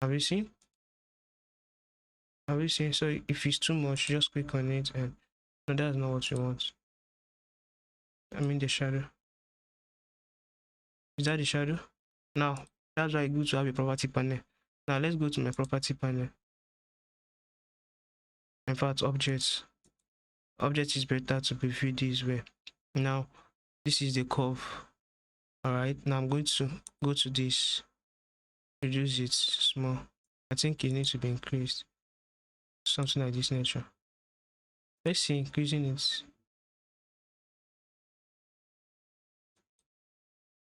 Have you seen? Have you seen? So if it's too much, just click on it, and no, that's not what you want. I mean the shadow. Is that the shadow? Now that's why it's good to have a property panel. Now let's go to my property panel. In fact, objects. Object is better to preview this way. Now this is the curve. All right, now I'm going to go to this, reduce it small. I think it needs to be increased, something like this nature. Let's see, increasing it.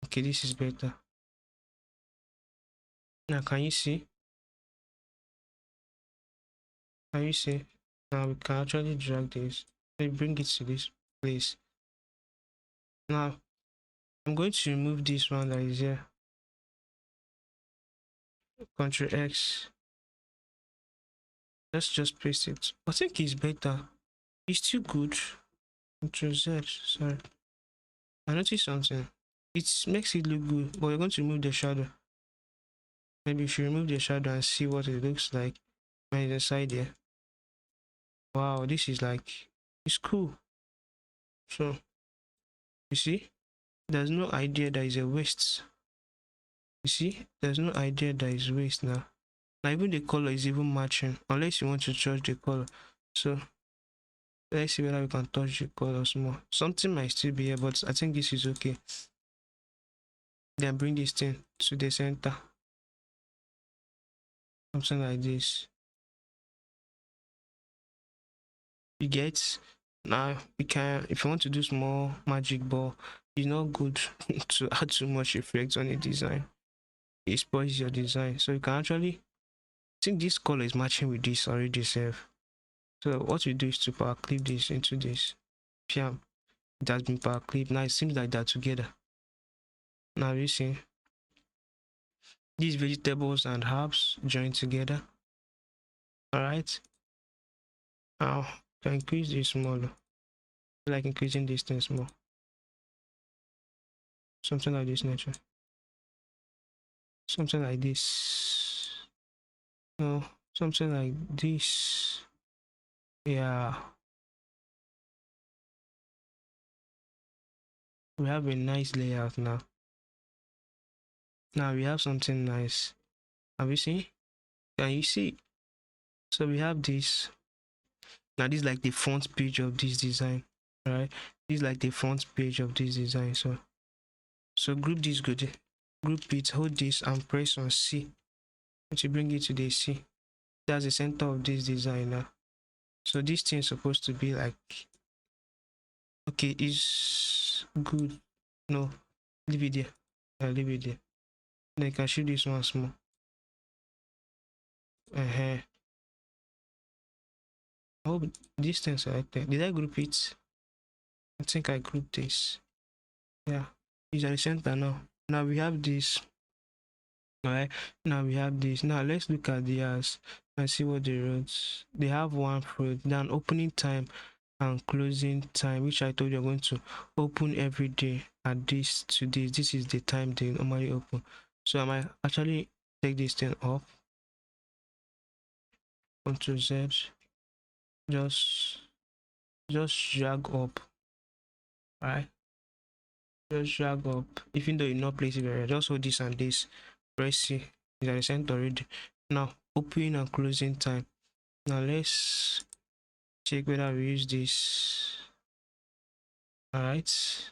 Okay, this is better. Now can you see? Can you see? Now we can actually drag this. Let me bring it to this place. Now I'm going to remove this one that is here. Ctrl X. Let's just paste it. I think it's better. It's still good. Ctrl Z. Sorry. I noticed something. It makes it look good, but we're going to remove the shadow. Maybe if you remove the shadow and see what it looks like when it's inside there. Wow, this is like, it's cool. So you see, there's no idea there is a waste. You see, there's no idea there is waste now. Now even the color is even matching, unless you want to change the color. So let's see whether we can touch the colors more. Something might still be here, but I think this is okay. Then bring this thing to the center. Something like this. You get? Now we can, if you want to do small magic, but it's not good to add too much effect on a design. It spoils your design. So you can actually think this color is matching with this already safe. So what we do is to power clip this into this. Piam. It has been power clip. Now it seems like they're together. Now you see these vegetables and herbs joined together. All right. Now can increase this smaller. Like increasing this thing small. Something like this nature. Something like this. No, something like this. Yeah. We have a nice layout now. Now we have something nice. Have you seen? Can you see? So we have this. Now this is like the front page of this design. Right? This is like the front page of this design. So group this good. Group it, hold this and press on C. To bring it to the C. That's the center of this design now. So this thing is supposed to be like, okay, is good. No, leave it there. Leave it there. Then I can shoot this one small. I hope this thing selected. Did I group it? I think I grouped this. Yeah, it's at the center now. Now we have this. Alright, now we have this. Now let's look at the hours and see what they wrote. They have one fruit, then opening time and closing time, which I told you I'm going to open every day at this to this. This is the time they normally open. So I might actually take this thing up. Ctrl Z. Just drag up. Alright. Just drag up. Even though you not place it very, just hold this and this. Press C. It's at the center already. Now opening and closing time. Now let's check whether we use this. All right.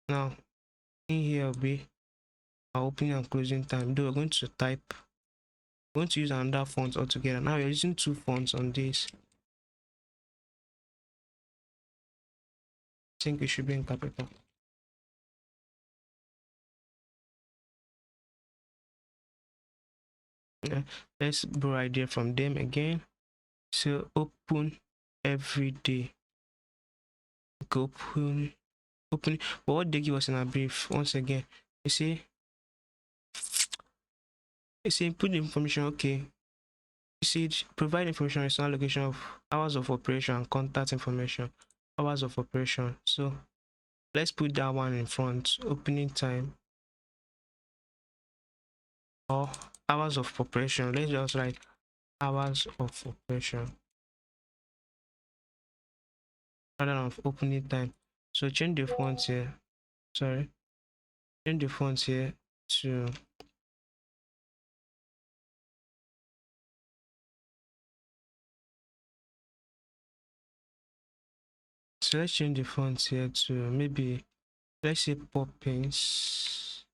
Now in here will be our opening and closing time. Though we're going to type. We're going to use another font altogether. Now we're using two fonts on this. I think it should be in capital. Yeah. Let's borrow idea from them again. So open every day. Open. But what they give us in a brief once again, you see, input information. Okay, you see, provide information, external location of hours of operation and contact information, hours of operation. So let's put that one in front. Opening time or hours of operation. Let's just write hours of operation rather than opening time. So change the font here. Sorry, change the font here to so let's change the font here to maybe, let's say Poppins.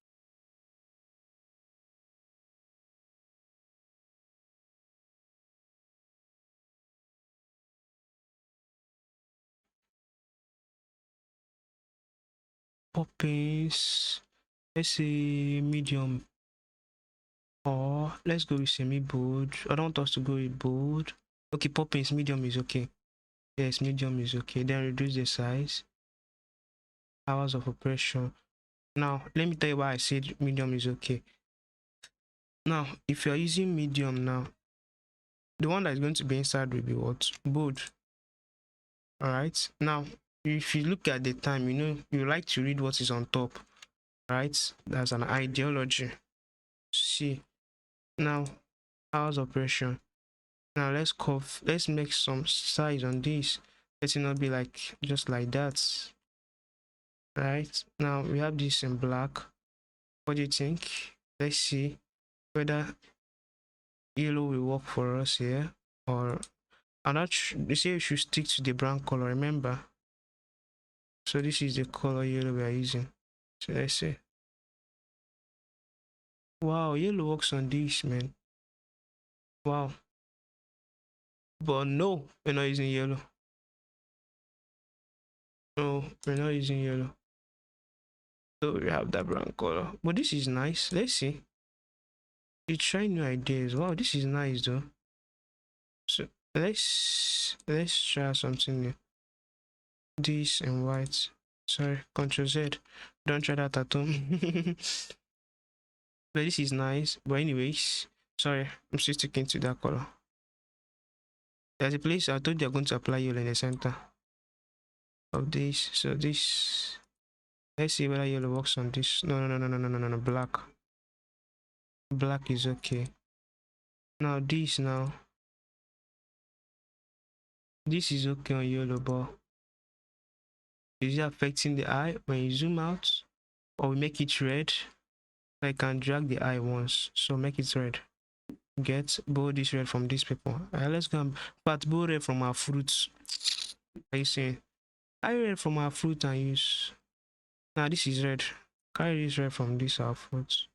Poppins. Let's say medium, or let's go with semi bold. I don't want us to go with bold. Okay, Poppins medium is okay. Yes, medium is okay. Then reduce the size. Hours of operation. Now let me tell you why I said medium is okay. Now if you're using medium now, the one that is going to be inside will be what? Bold. All right. Now if you look at the time, you know you like to read what is on top. Right? That's an ideology. See. Now hours of operation. Now let's make some size on this. Let it not be like just like that. Right, now we have this in black. What do you think? Let's see whether yellow will work for us here, or they say you should stick to the brown color, remember. So this is the color yellow we are using. So let's see. Wow, yellow works on this, man. Wow. But no, we're not using yellow. No, we're not using yellow. So we have that brown color. But this is nice. Let's see. You try new ideas. Wow, this is nice though. So let's try something new. This in white. Sorry, Ctrl Z. Don't try that at home. But this is nice. But anyways, sorry, I'm still sticking to that color. There's a place I told you are going to apply yellow in the center of this. So this, let's see whether yellow works on this. No, black. Black is okay. Now this this is okay on yellow, but is it affecting the eye when you zoom out? Or we make it red? I can drag the eye once, so make it red. Get borrow this red from these people. Let's go but borrow red from our fruits. Are you saying? I red from our fruit and use. Now this is red. Carry this red from this our fruit.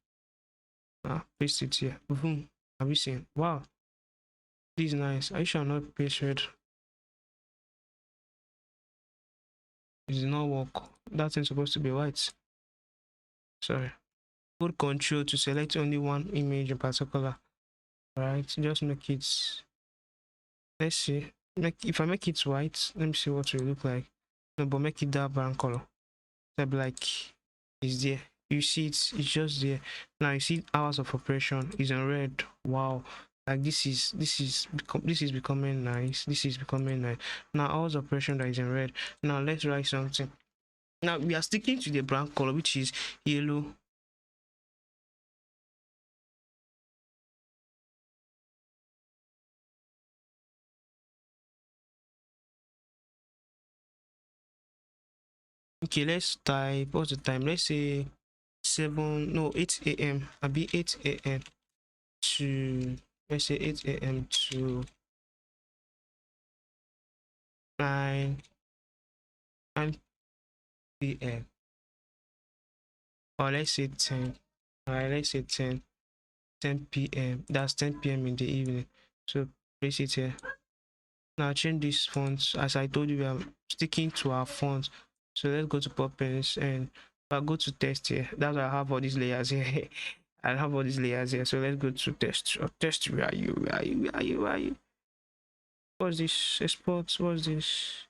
Paste it here. Boom. Have you seen? Wow. This is nice. I shall not paste red. It did not work. That thing's supposed to be white. Sorry. Hold Control to select only one image in particular. Alright, just make it. Let's see. If I make it white, let me see what it will look like. No, but make it that brown color. So be like, it's there. You see it's just there. Now you see hours of operation is in red. Wow. Like this is becoming nice. This is becoming nice. Now hours of operation that is in red. Now let's write something. Now we are sticking to the brown color, which is yellow. Okay, let's type. What's the time? Let's say 8 a.m. I'll be 8 a.m. to, let's say 8 a.m. to 9 p.m. or let's say 10. Alright, let's say 10 p.m. That's 10 p.m. in the evening. So place it here. Now change these fonts. As I told you, we are sticking to our fonts. So let's go to Puppets and I'll go to test here. That's why I have all these layers here. I have all these layers here. So let's go to test. Test, where are you? Where are you? Where are you? Where are you? What's this? Export. What's this?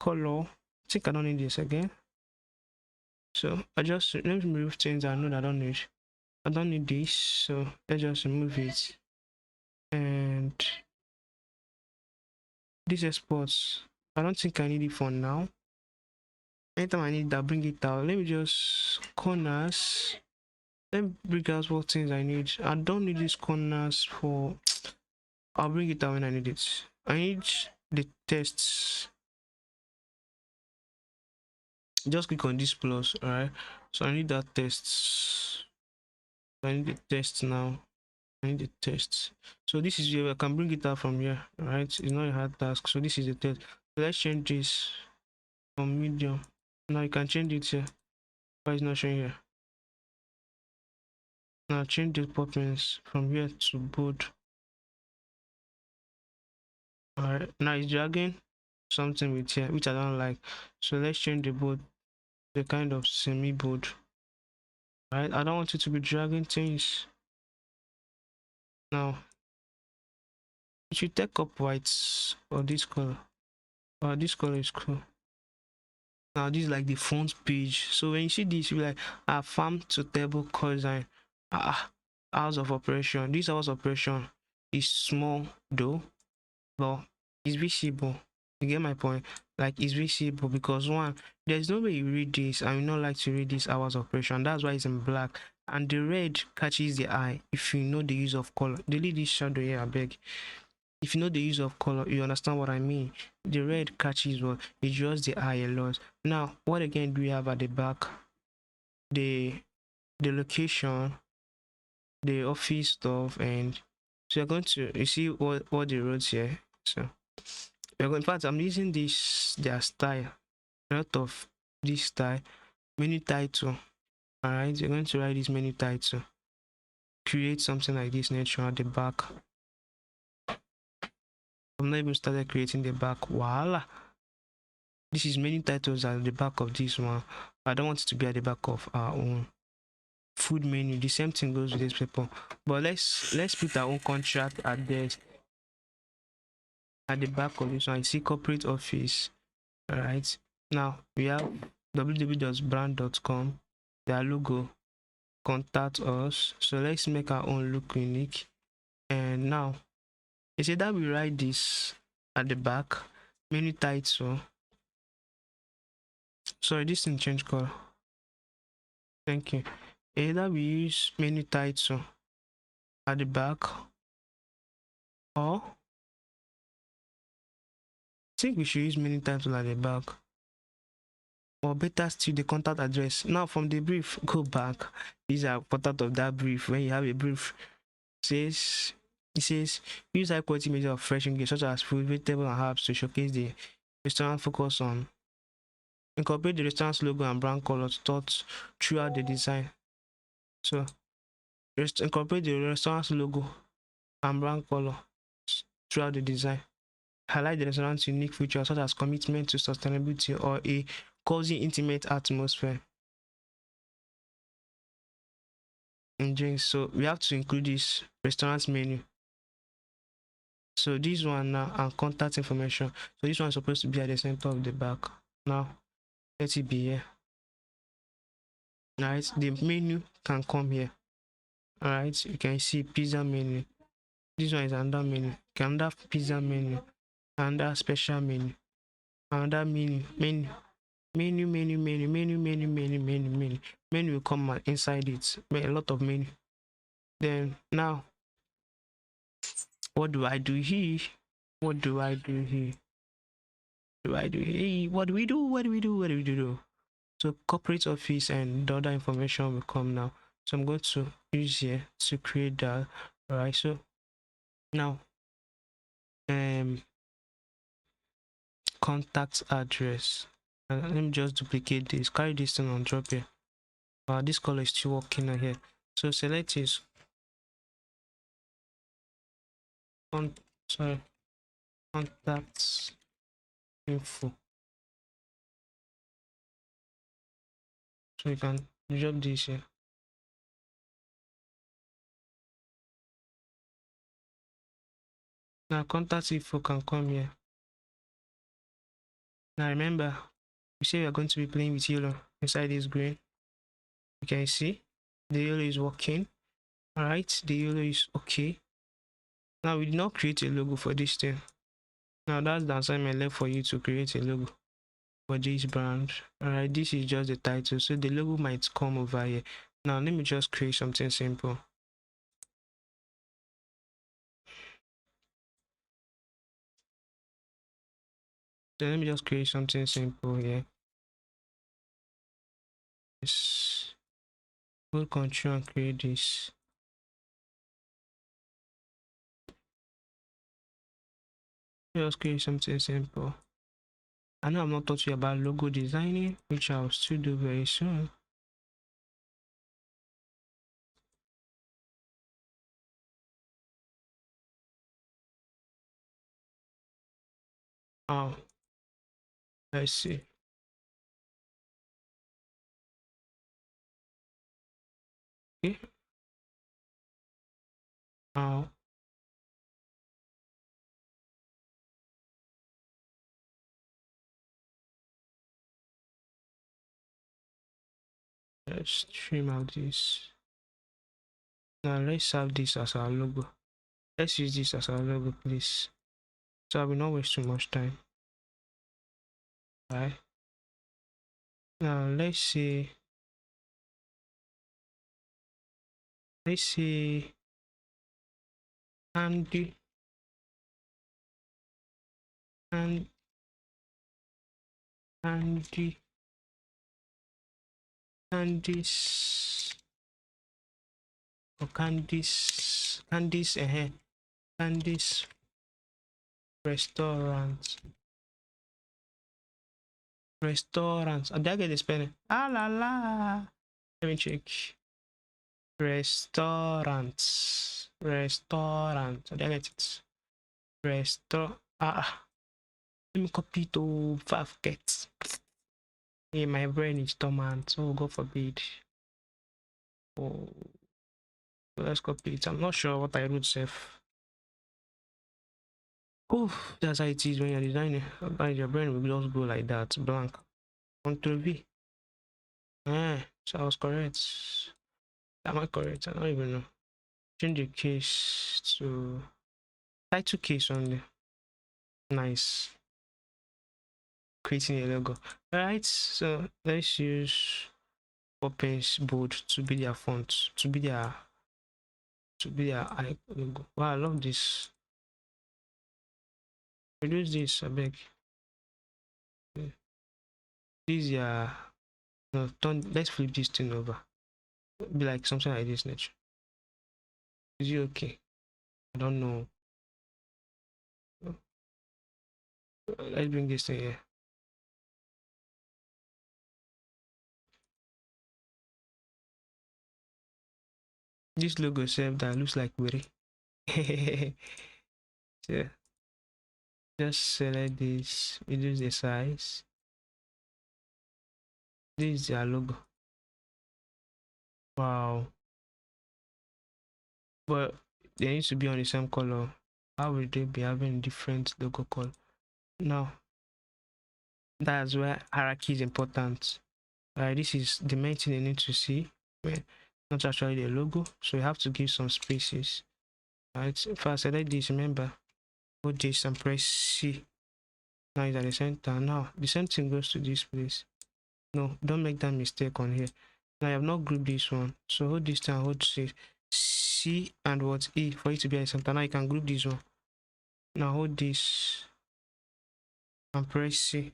Color. I think I don't need this again. So I just let me remove things I know that I don't need. I don't need this. So let's just remove it. And this exports. I don't think I need it for now. Anytime I need that, bring it out. Let me just corners. Let me bring out what things I need. I don't need these corners for. I'll bring it out when I need it. I need the tests. Just click on this plus, alright. So I need that tests. I need the tests now. I need the tests. So this is where I can bring it out from here, alright. It's not a hard task. So this is the test. So let's change this from medium. Now you can change it here. Why is not showing here? Now change the buttons from here to bold. Alright, now it's dragging something with here, which I don't like. So let's change the bold, the kind of semi bold. Alright, I don't want it to be dragging things. Now you should take up whites or this color. This color is cool. Now this is like the front page. So when you see this, you're like farm to table cosine. Hours of operation. This hours of operation is small though, but it's visible. You get my point? Like it's visible because one, there's no way you read this. I would not like to read this hours of operation. That's why it's in black. And the red catches the eye if you know the use of color. Delete this shadow here, I beg. If you know the use of color, you understand what I mean. The red catches what it draws the eye a lot. Now, what again do we have at the back? The location, the office stuff, and so you're going to you see what the roads here. So we're going, in fact, I'm using this their style, a lot of this style, menu title. Alright, you're going to write this menu title. Create something like this nature at the back. I've not even started creating the back. Voila. This is many titles at the back of this one. I don't want it to be at the back of our own food menu. The same thing goes with this people. But let's put our own contract at the back of this one. I see corporate office. Alright. Now we have www.brand.com. their logo, contact us. So let's make our own look unique. And now it's either we write this at the back, menu title. Sorry, this thing change color. Thank you. Either we use menu title at the back, or I think we should use menu title at the back, or better still the contact address. Now from the brief, go back. These are part of that brief. When you have a brief, it says use high quality measure of fresh ingredients such as food, vegetable, and herbs to showcase the restaurant. Focus on incorporate the restaurant's logo and brand colors thought throughout the design. So just incorporate the restaurant's logo and brand color throughout the design. Highlight the restaurant's unique features such as commitment to sustainability or a cozy, intimate atmosphere and drinks. So we have to include this restaurant's menu. So this one now and contact information. So this one is supposed to be at the center of the back. Now let it be here. Alright, the menu can come here. Alright, you can see pizza menu. This one is another menu. Another pizza menu. Another special menu. Another menu. Menu will come inside it. A lot of menu. Then now, what do I do here? What do I do here? What do we do? So corporate office and the other information will come now. So I'm going to use here to create that. Alright, so now contact address. And let me just duplicate this, carry this thing on drop here. This color is still working on here. So select is contacts info. So you can drop this here. Now contact info can come here. Now remember, we say we are going to be playing with yellow inside this green. You can see the yellow is working. Alright, the yellow is okay. Now we did not create a logo for this thing. Now that's the assignment left for you to create a logo for this brand. Alright, this is just the title, so the logo might come over here. Now let me just create something simple. Then let me just create something simple here. Yes. Hold Control and create this. Just create something simple. I know I'm not taught you about logo designing, which I'll still do very soon. Oh, let's see. Okay. Oh. Let's trim out this. Now let's have this as our logo. Let's use this as our logo, please. So I will not waste too much time. Right. Now let's see Andy and Candice or Candice restaurant. Did I get the spelling? Ah la la. Let me check. Restaurants. Did I get it? Let me copy it to forget. Hey, my brain is dormant, so God forbid. Oh, let's copy it. I'm not sure what I wrote, safe. Oh, that's how it is when you're designing. Sometimes your brain will just go like that, blank. Ctrl V. So I was correct. Am I correct? I don't even know. Change the case to title case only. Nice. Creating a logo. Alright, so let's use Open's bold to be their font, to be their logo. Wow, I love this. Reduce this, I beg. This no, let's flip this thing over. Be like something like this nature. Is it okay? I don't know. Let's bring this thing here. This logo self that looks like Wiri. So just select this, reduce the size. This is their logo. Wow. But they need to be on the same color. How will they be having different logo color? Now, that's where hierarchy is important. This is the main thing you need to see, not actually the logo. So you have to give some spaces. Right. If I select this, remember, hold this and press C. Now it's at the center. Now the same thing goes to this place. No, don't make that mistake on here. Now I have not grouped this one. So hold this down, hold C and what E for it to be at the center. Now you can group this one. Now hold this and press C.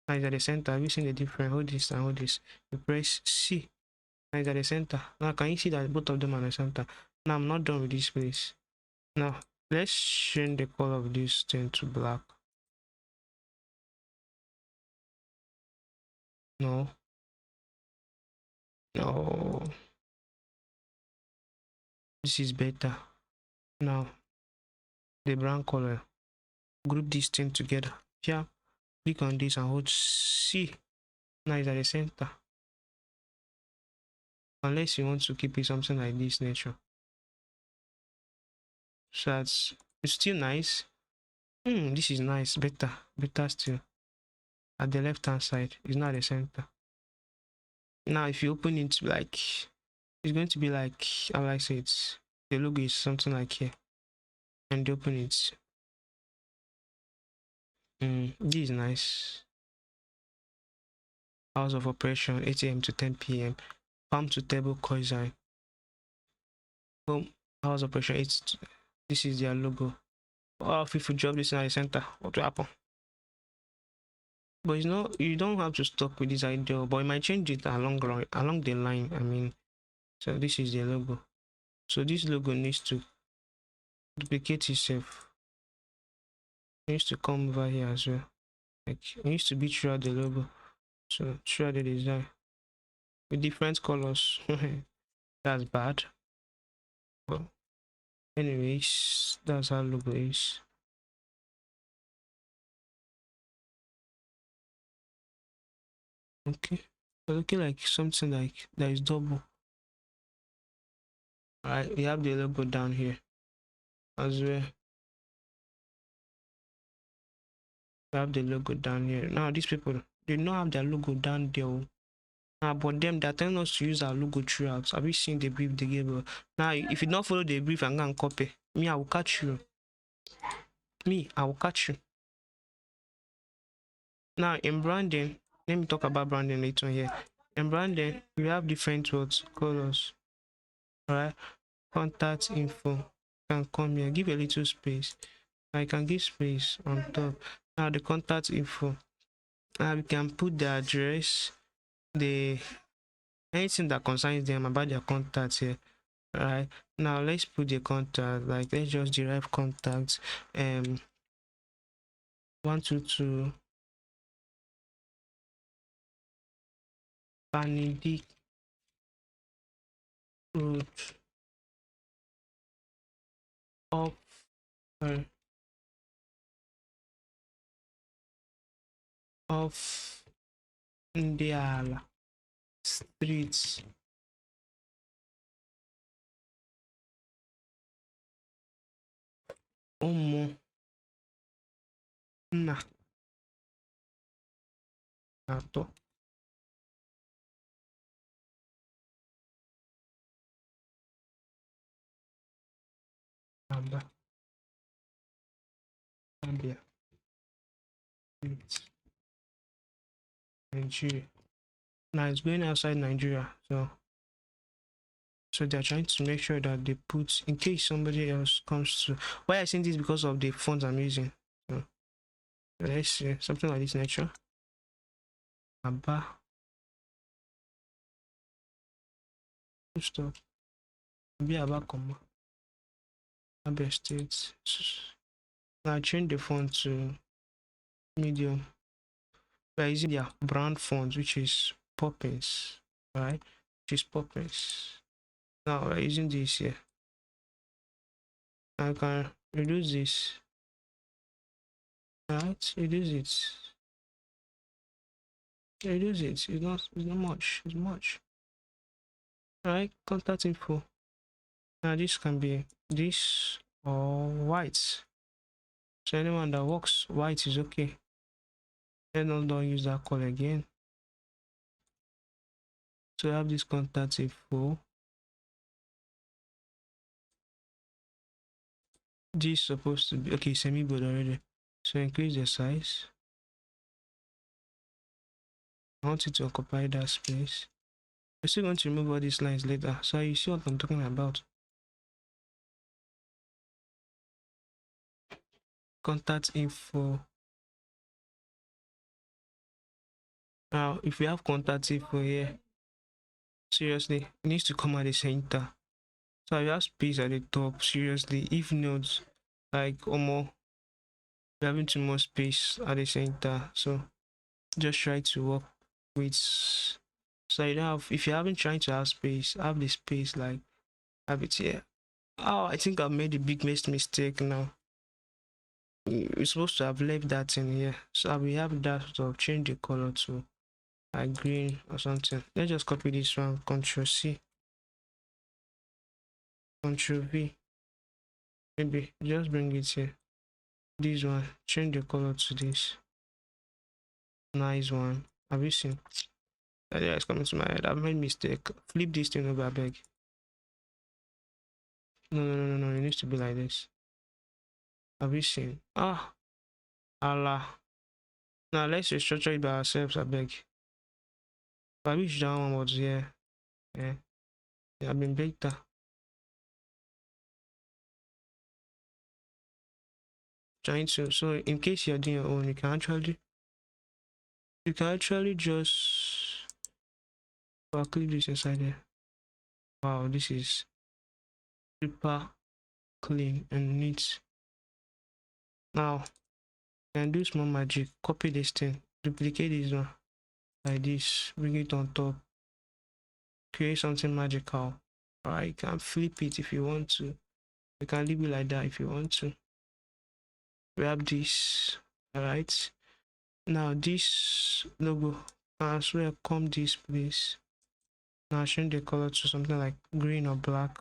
Now it's at the center. Have you seen the difference? Hold this and hold this. You press C. Now it's at the center. Now can you see that both of them are at the center? Now I'm not done with this place. Now let's change the color of this thing to black. No. No. This is better. Now the brown color. Group this thing together. Yeah. Click on this and hold C. Now it's at the center. Unless you want to keep it something like this nature. So it's still nice. This is nice. Better still. At the left hand side, it's not at the center. Now if you open it, like it's going to be like, how will I say it? The logo is something like here. And open it. This is nice. Hours of operation 8 a.m. to 10 p.m. Farm to table coin. Home hours of operation 8. This is their logo. Oh, if you drop this in the center, what will happen? But it's not, you don't have to stop with this idea, but you might change it along the line. I mean, so this is the logo. So this logo needs to duplicate itself. It needs to come over here as well. Like it needs to be throughout the logo. So throughout the design with different colors. That's bad. Well, anyways, that's how logo is. Okay, but looking like something like that is double. Alright, we have the logo down here as well. We have the logo down here. Now these people, they don't have their logo down there. But them, they're telling us to use our logo throughout. Have you seen the brief they gave us? Now, if you don't follow the brief and go and copy, me, I will catch you. Me, I will catch you. Now, in branding, let me talk about branding later on here. In branding, we have different words, colors. Alright, contact info. Can come here, give a little space. I can give space on top. Now, the contact info. Now, we can put the address, the anything that concerns them about their contacts here. Right now, let's put the contact, like let's just derive contacts 122 Benedict Road of of Ndiala Streets. Omo na ato Aba, Gambia, Nigeria. Now it's going outside Nigeria, so they're trying to make sure that they put, in case somebody else comes to. Why I saying this, because of the fonts I'm using. So let's see something like this nature. Aba. Stop. Be Aba comma. Abia State. Now I change the font to medium. We're using their brand font, which is Poppins, right? Which is Poppins. Now we're using this here. I can reduce this. Right? Reduce it. Reduce it. It's not much. It's much. Alright, contact info. Now this can be this or white. So anyone that works white is okay. Then don't use that color again. So I have this contact info. This is supposed to be okay, semi-bold already. So increase the size. I want it to occupy that space. We're still going to remove all these lines later, so you see what I'm talking about. Contact info. Now, if we have contact info here, seriously, it needs to come at the center. So I have space at the top. Seriously, if not, like almost we're having too much space at the center. So just try to work with. So you don't have, if you haven't tried to have space, have the space, like have it here. Oh, I think I've made the biggest mistake now. We're supposed to have left that in here. So we have that, so change the color to like green or something. Let's just copy this one, Ctrl C, Ctrl V. Maybe just bring it here. This one, change the color to this. Nice one. Have you seen? That is coming to my head. I've made mistake. Flip this thing over, beg. No. It needs to be like this. Have you seen? Ah, Allah. Now let's restructure it by ourselves, I beg. I wish that one was here. Yeah. I've been better. Trying to, so in case you're doing your own, you can actually just click this inside there. Wow, this is super clean and neat. Now you can do small magic. Copy this thing, duplicate this one like this, bring it on top, create something magical. Alright, you can flip it if you want to. You can leave it like that if you want to. Grab this. Alright, now this logo as well, come this place. Now change the color to something like green or black.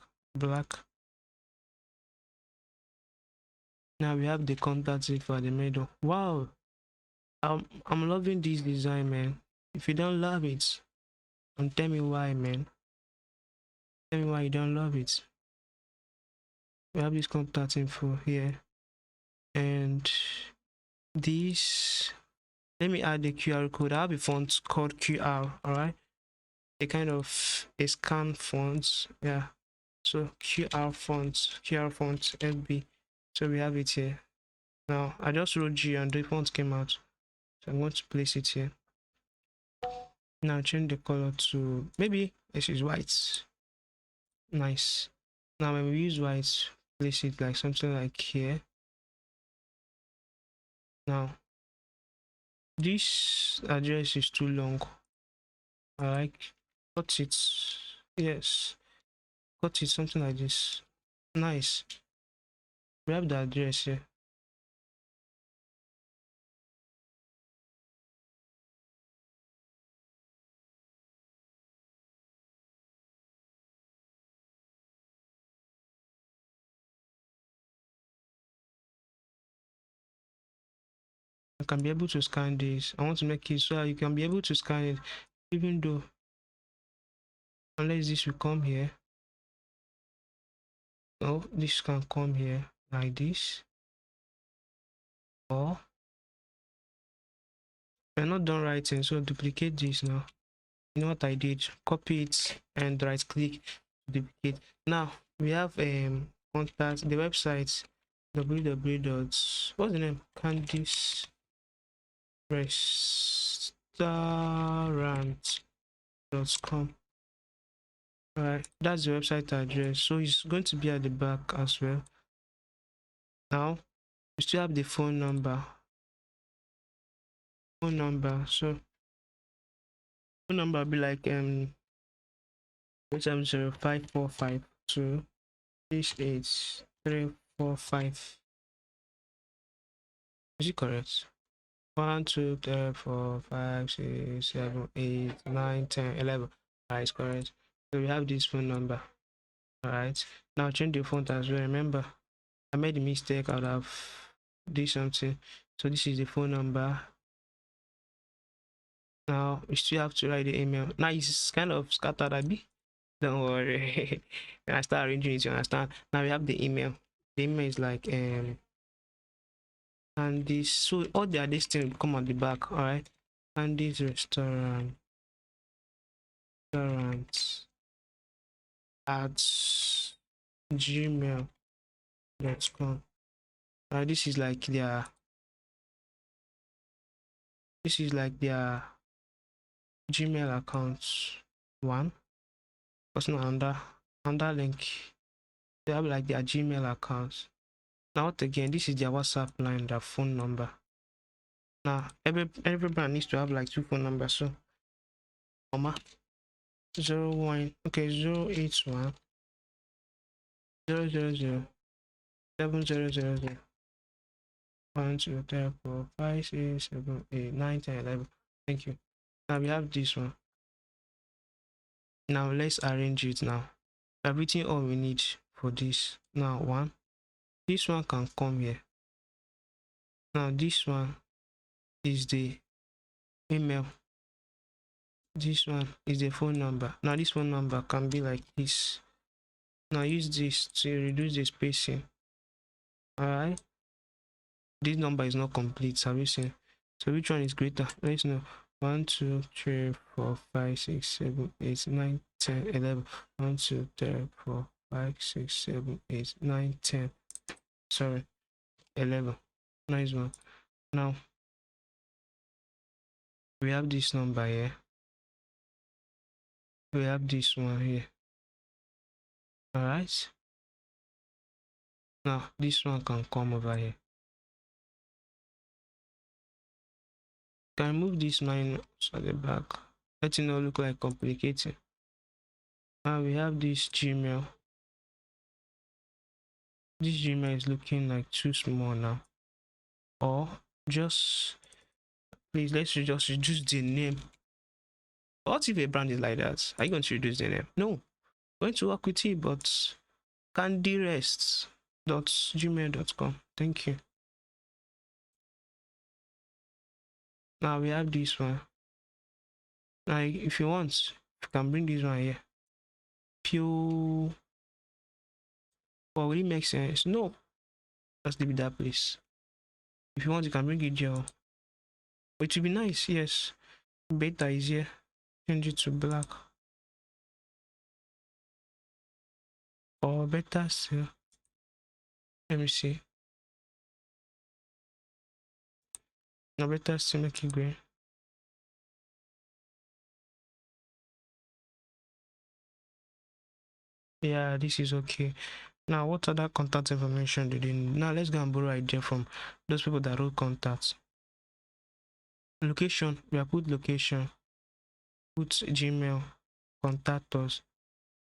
Now we have the contact info at the middle. Wow, I'm loving this design, man. If you don't love it, don't tell me why, man. Tell me why you don't love it. We have this contact info here, and this. Let me add the QR code. I have a font called QR. All right, a kind of a scan font. Yeah. So QR font FB. So we have it here. Now I just wrote G and the font came out. So I'm going to place it here. Now change the color to, maybe this is white. Nice. Now when we use white, place it like something like here. Now this address is too long. I like cut it. Yes. Cut it something like this. Nice. Grab the address here. I can be able to scan this. I want to make it so you can be able to scan it, even though, unless this will come here. No, this can come here like this, or we're not done writing, so duplicate this now. You know what I did? Copy it and right click, duplicate. Now we have contact the website www. What's the name? Candice Restaurant.com. Alright, that's the website address, so it's going to be at the back as well. Now we still have the phone number. So phone number will be like 70545268345. Is it correct? 1, 2, 3, 4, 5, 6, 7, 8, 9, 10, 11. Alright, it's correct. So we have this phone number. Alright, now change the font as well. Remember, I made a mistake. I would have did something. So this is the phone number. Now we still have to write the email. Now it's kind of scattered, Abby. Don't worry. When I start arranging it, you understand. Now we have the email. The email is like and this, so all the this thing will come at the back. All right, and this restaurant at gmail.com. This is like their Gmail account one. What's not under link? They have like their Gmail accounts. Now again, this is their WhatsApp line, their phone number. Now every brand needs to have like 2 phone numbers. So 01, okay, 081 000 7000 1, 2, 3, 4, 5, 6, 7, 8, 9, 10, 11. Thank you. Now we have this one. Now let's arrange it. Now I've written all we need for this. Now this one can come here. Now this one is the email. This one is the phone number. Now this phone number can be like this. Now use this to reduce the spacing. Alright, this number is not complete. Have you seen? So which one is greater? Let's know. 1, 2, 3, 4, 5, 6, 7, 8, 9, 10, 11. 1, 2, 3, 4, 5, 6, 7, 8, 9, 10. Sorry, 11. Nice one. Now we have this number here. We have this one here. All right. Now this one can come over here. Can move this minus at the back. Let it not look like complicated. Now we have this Gmail. This Gmail is looking like too small now. Or just please, let's just reduce the name. What if a brand is like that? Are you going to reduce the name? No. I'm going to work with it, but candyrest.gmail.com. Thank you. Now we have this one. Like if you want, you can bring this one here. Pure. Well, will it make sense? No. Let's leave it that place. If you want, you can bring it here. But it will be nice, yes. Beta is here. Change it to black. Or better still. Let me see. No, better still make it grey. Yeah, this is okay. Now, what other contact information do they need? Now, let's go and borrow idea from those people that wrote contacts. Location, we have put location, put Gmail, contact us.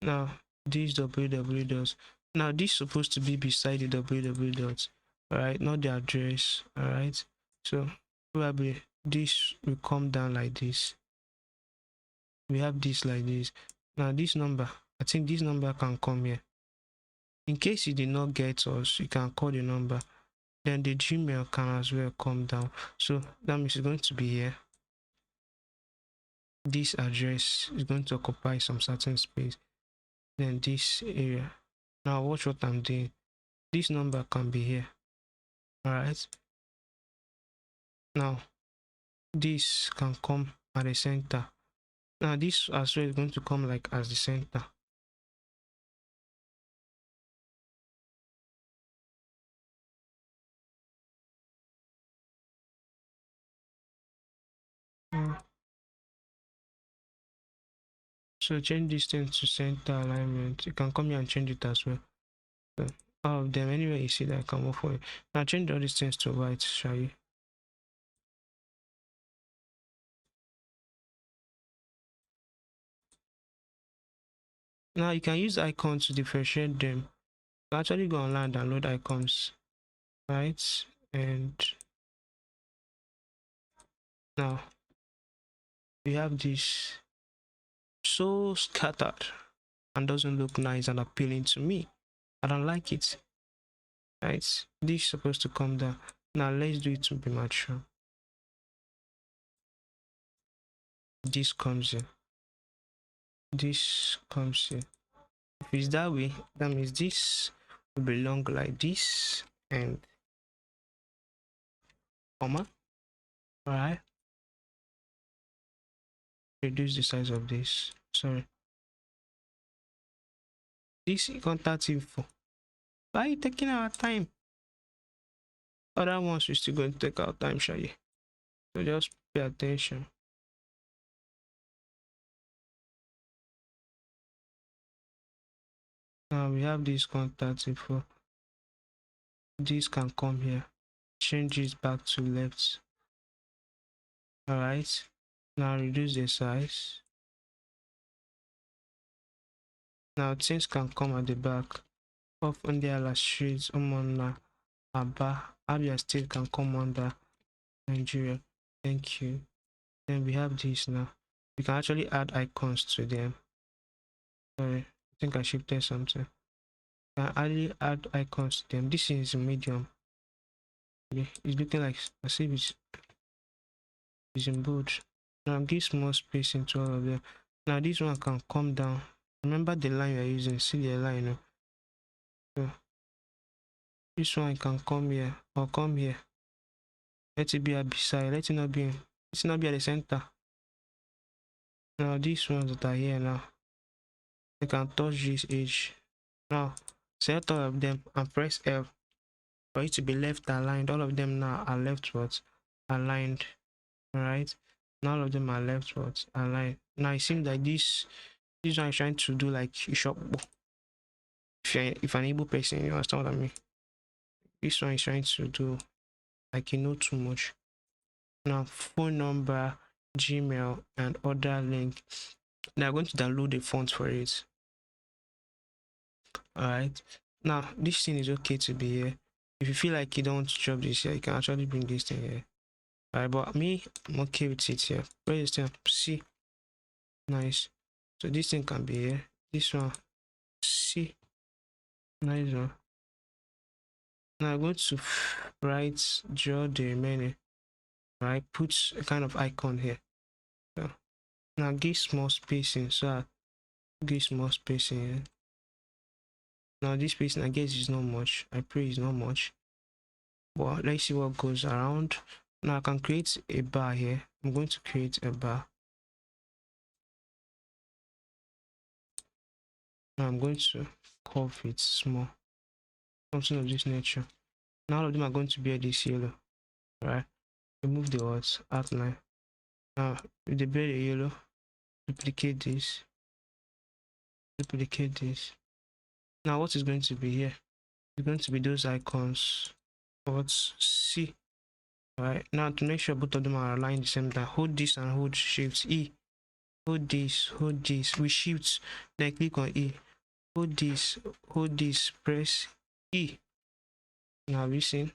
Now, this www dots. Now, this is supposed to be beside the www dots, alright, not the address, alright. So, probably this will come down like this. We have this like this. Now, this number, I think this number can come here. In case you did not get us, you can call the number. Then the Gmail can as well come down. So that means it's going to be here. This address is going to occupy some certain space. Then this area. Now watch what I'm doing. This number can be here. All right. Now this can come at the center. Now this as well is going to come like as the center. So change this thing to center alignment. You can come here and change it as well. So all of them, anywhere you see that, come off for it. Now change all these things to white, shall you? Now you can use icons to differentiate them. You can actually go online and download icons, right? And now we have this so scattered and doesn't look nice and appealing to me. I don't like it. Right? This is supposed to come down. Now let's do it to be mature. This comes in. This comes in. If it's that way, that means this will belong like this and comma. Alright. Reduce the size of this. Sorry. This contact info. Why are you taking our time? Other ones we're still going to take our time, shall you? So just pay attention. Now we have this contact info. This can come here. Change it back to left. Alright. Now reduce the size. Now things can come at the back. Of India streets, Omona, Aba, Abia State can come under Nigeria. Thank you. Then we have this now. We can actually add icons to them. Sorry, I think I shifted something. We can actually add icons to them. This is medium. Okay. It's looking like as if it's in bold. Now give more space into all of them. Now this one can come down. Remember the line we are using. See the line, you know? So this one can come here or come here. Let it be at beside. Let it not be at the center. Now these ones that are here now, they can touch this edge. Now select all of them and press F for it to be left aligned. All of them now are leftwards aligned. Alright. Now all of them are leftwards aligned. Now it seems like this one is trying to do like a shop. If an able person, you understand what I mean? This one is trying to do like, you know, too much. Now phone number, Gmail and other link. Now I'm going to download the font for it. Alright. Now this thing is okay to be here. If you feel like you don't want to drop this here, you can actually bring this thing here. Alright, but me, I'm okay with it here. Where is this thing? See. Nice. So this thing can be here. This one. See. Nice one. Now I'm going to draw the remaining. Right, put a kind of icon here. So now give small spacing. So I give small spacing here. Now this spacing I guess is not much. I pray it's not much. But let's see what goes around. Now I can create a bar here. I'm going to create a bar. Now I'm going to curve it small. Something of this nature. Now all of them are going to be this yellow. Right. Remove the words outline. Now with the bear yellow, duplicate this. Duplicate this. Now what is going to be here? It's going to be those icons. Let's see. Alright, now to make sure both of them are aligned the same time, hold this and hold shift E. Hold this, we shift, then click on E. Hold this, press E. Now have you seen?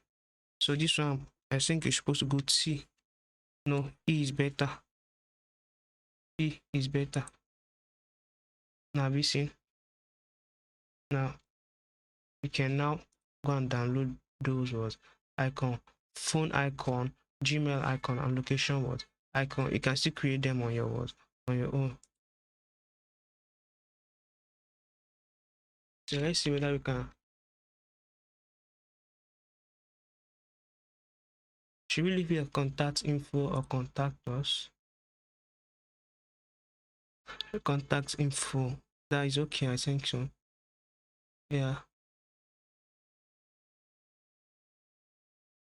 So this one, I think you're supposed to go to C. No, E is better. E is better. Now have you seen? Now we can now go and download those words. Icon, phone icon, Gmail icon, and location word icon. You can still create them on your own. So let's see whether we can. Should we leave your contact info or contact us? Contact info. That is okay, I think so. Yeah.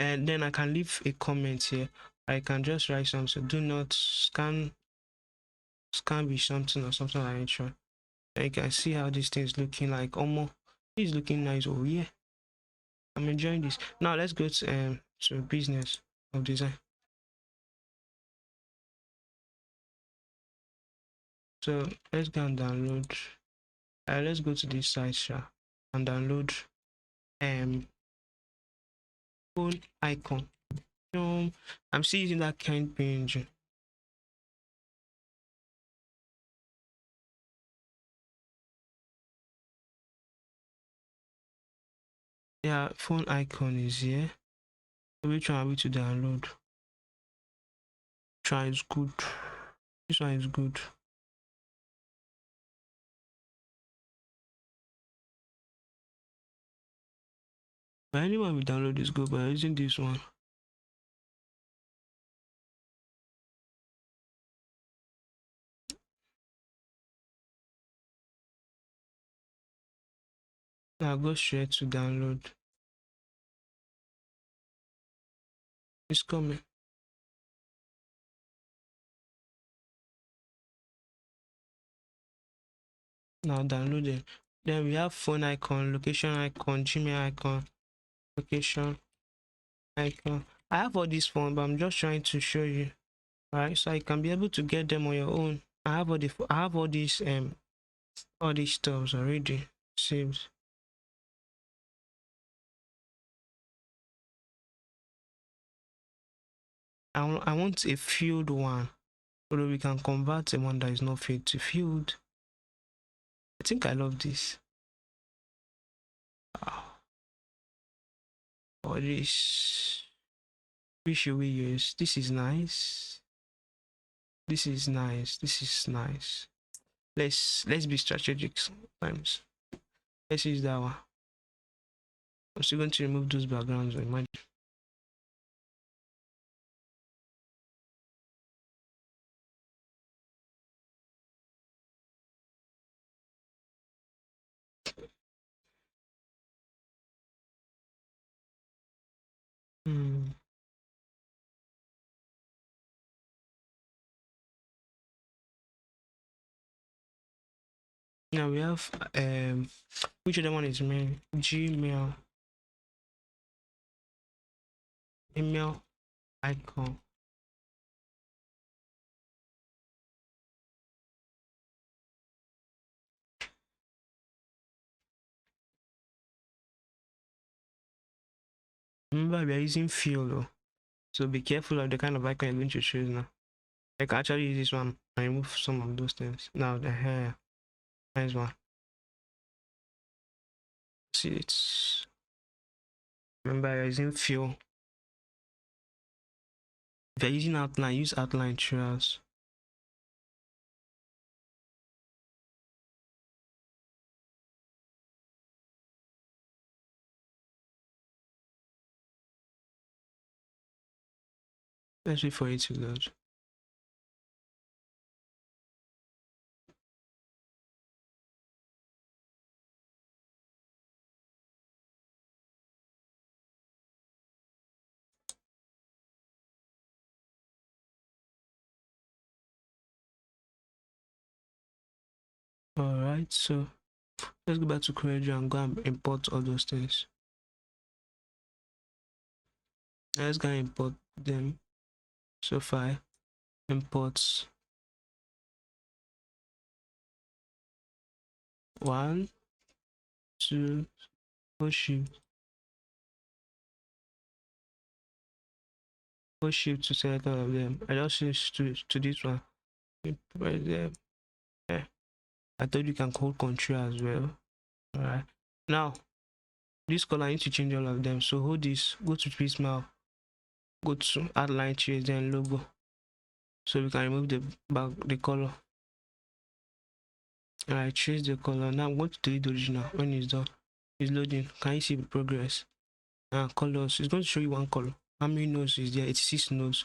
And then I can leave a comment here. I can just write something. Do not scan be something or something like that. And you can see how this thing is looking like. Almost this is looking nice. Oh yeah. I'm enjoying this. Now let's go to business of design. So let's go and download. Let's go to this site and download phone icon. I'm still using that kind page. Yeah, phone icon is here. So which one are we to download? Try is good. This one is good. But anyone we download is good, but I'm using this one. Now go straight to download. It's coming. Now download it. Then we have phone icon, location icon, Gmail icon, location icon. I have all these phones, but I'm just trying to show you, right? So you can be able to get them on your own. I have all these stuffs already saved. I want a filled one, so we can convert the one that is not filled to filled. I think I love this. Or this. Which should we use? This is nice. This is nice. This is nice. Let's be strategic sometimes. Let's use that one. I'm still going to remove those backgrounds. Imagine. Now we have which other one is main? Gmail email icon. Remember, we are using fill though, so be careful of the kind of icon you're going to choose now. I can actually use this one and remove some of those things. Now the hair, nice one. See, it's remember you're using fill. If you're using outline, use outline throughout. Let's wait for it to load. Alright, so let's go back to Coreldraw and go and import all those things. Let's go and import them. So file, imports 1, 2, shift to select all of them. I just switch to this one. Right there. Yeah. I thought you can hold control as well. Alright. Now this color I need to change all of them. So hold this, go to Prisma, go to outline change, then logo. So we can remove the color. Alright, change the color. Now I'm going to delete the original. When it's done, it's loading. Can you see the progress? Colors. It's going to show you one color. How many nodes is there? 86 nodes.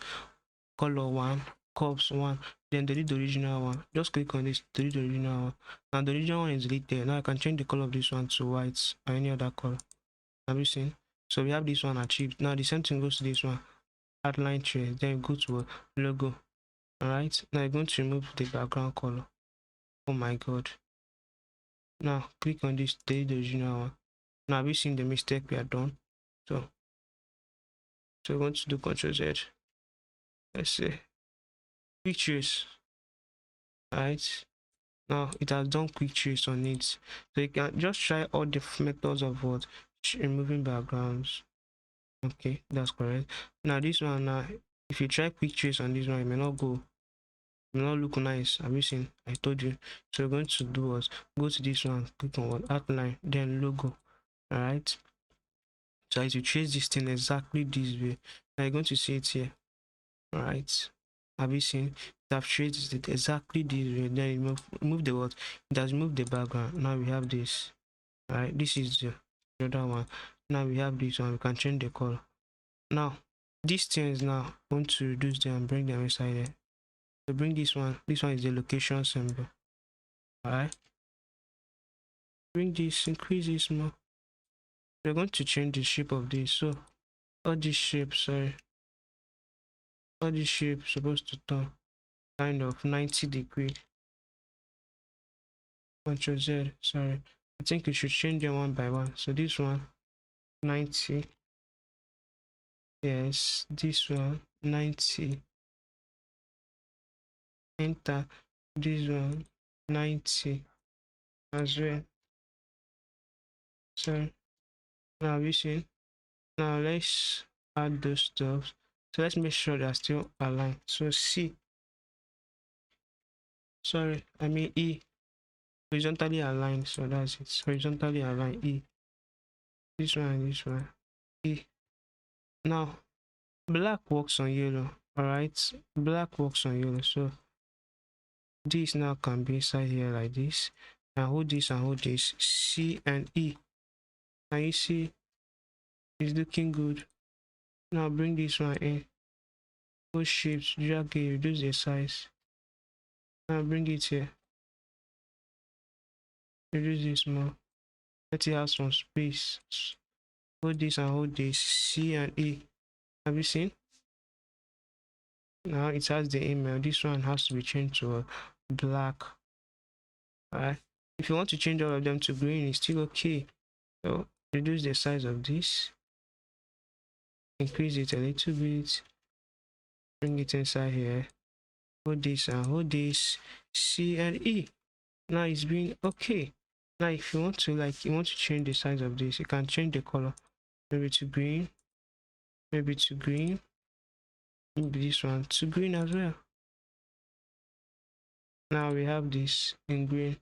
Color 1, curves 1. Then delete the original one. Just click on this, delete the original one. Now the original one is deleted. Now I can change the color of this one to white or any other color. Have you seen? So we have this one achieved. Now the same thing goes to this one. Outline tray. Then go to logo. Alright. Now you're going to remove the background color. Oh my god. Now click on this, delete the original one. Now have you seen the mistake we are done? So we're going to do Ctrl Z. Let's say pictures. Alright. Now it has done quick trace on it. So you can just try all the methods of what? Removing backgrounds. Okay, that's correct. Now this one, now if you try quick trace on this one, it may not go. It may not look nice. Have you seen? I told you. So we're going to do what? Go to this one, click on what? Outline, then logo. Alright. So as you trace this thing exactly this way, now you're going to see it here. Alright. Have you seen? It have traced it exactly this way. Then remove the what? It has moved the background. Now we have this. Alright, this is the other one. Now we have this one. We can change the color. Now these things now going to reduce them and bring them inside there. So bring this one. This one is the location symbol. Alright. Bring this, increase this more. We're going to change the shape of this. So all these shapes, sorry. All these shapes supposed to turn kind of 90 degree. Ctrl Z, sorry. I think you should change them one by one. So this one 90. Yes, this one 90. Enter. This one 90 as well. So now we see. Now let's add those stuff. So let's make sure they're still aligned. So C. Sorry, I mean E. Horizontally aligned. So that's it. Horizontally aligned E. This one and this one. E. Now black works on yellow. Alright. Black works on yellow. So this now can be inside here like this. And hold this and hold this. C and E. And you see it's looking good. Now bring this one in. Go shapes, drag it, reduce the size. Now bring it here. Reduce this more. Let it have some space. Hold this and hold this. C and E. Have you seen? Now it has the email. This one has to be changed to black. Alright. If you want to change all of them to green, it's still okay. So reduce the size of this. Increase it a little bit. Bring it inside here. Hold this and hold this. C and E. Now it's being okay. Now if you want to change the size of this, you can change the color. Maybe to green. Maybe to green. Maybe this one to green as well. Now we have this in green.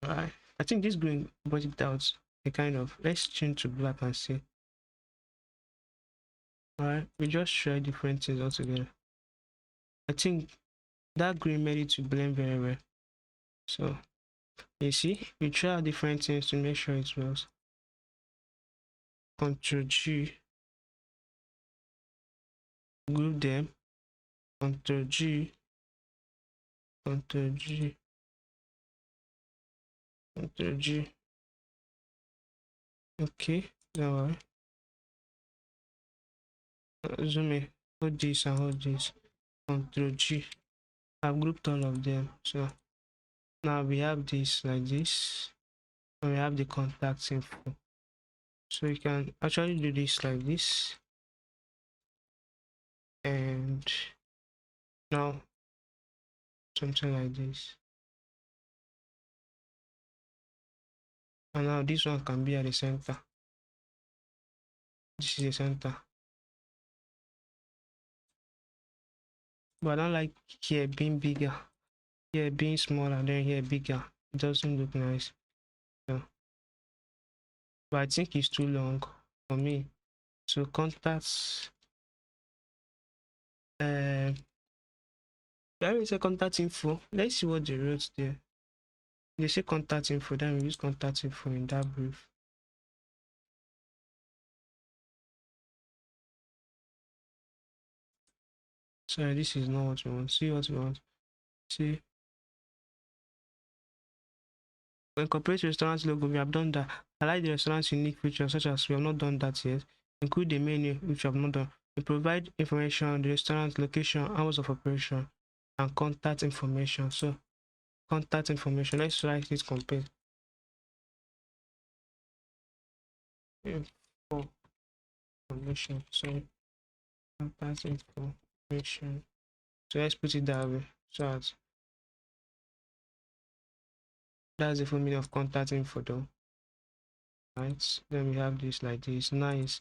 Alright. I think this green brought it out. A kind of, let's change to black and see. Alright, we just try different things altogether. I think that green made it to blend very well. So you see, we try different things to make sure it works. Ctrl G, group them. Ctrl G, Ctrl G, Ctrl G. Okay, now zoom in. Hold this and hold this. Ctrl G. I've grouped all of them. So now we have this like this, and we have the contact info. So you can actually do this like this, and now something like this. And now this one can be at the center. This is the center. But I don't like here being bigger, here being smaller, then here bigger. It doesn't look nice. So, but I think it's too long for me. So contacts, there is a contact info. Let's see what they wrote there. They say contact info, then we use contact info in that brief. Sorry, this is not what we want. See what we want. See, when incorporate restaurant logo, we have done that. Highlight the restaurant's unique features, such as we have not done that yet. Include the menu, which we have not done. We provide information on the restaurant's location, hours of operation, and contact information. So, contact information. Let's write it compare. Information. So, contact information. So let's put it that way. So that's the full meaning of contact info though. Right. Then we have this like this. Nice.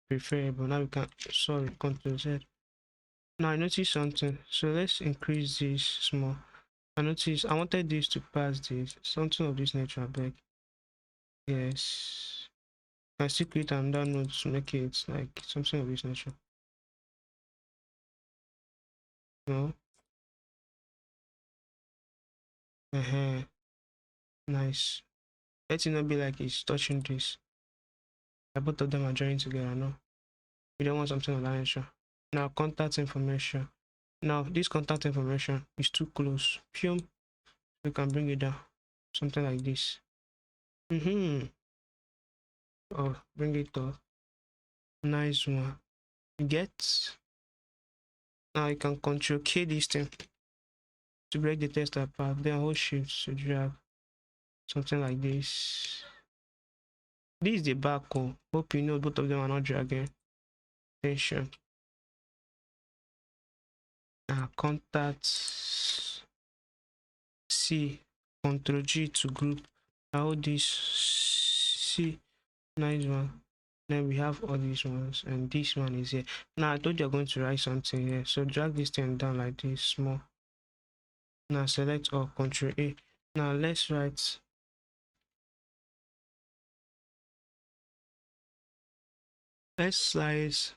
Preferable. Now we can Control Z. Now I noticed something. So let's increase this small. I noticed I wanted this to pass this. Something of this nature, I beg. Yes. I still create another node to make it like something of this nature. No. Nice. Let it not be like it's touching this. Both of them are joining together, no? We don't want something of that nature. Now contact information. Now this contact information is too close. We can bring it down. Something like this. Oh, bring it up. Nice one. Get. Now you can control K this thing to break the text apart. Then hold shift to drag. Something like this. This is the back hole. Hope you know both of them are not dragging. Attention. Contact C, Ctrl G to group. Now this C, nice one. Then we have all these ones, and this one is here. Now I thought you're going to write something here, so drag this thing down like this, small. Now select all, Ctrl A. Now let's write. Let's slice.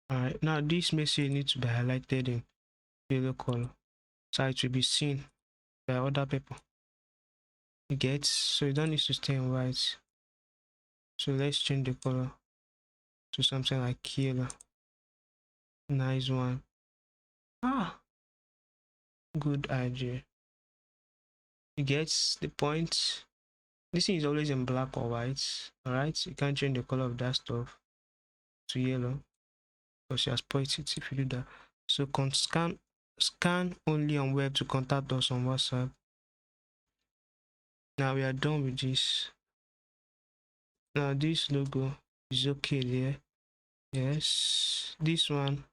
Alright, now this message needs to be highlighted in yellow color, so it will be seen by other people. You get, so you don't need to stay in white. So let's change the color to something like yellow. Nice one. Good idea. You get the point. This thing is always in black or white. Alright, you can't change the color of that stuff to yellow because you have spoiled it if you do that. So scan only on web to contact us on WhatsApp. Now we are done with this. Now this logo is okay there. Yes, this one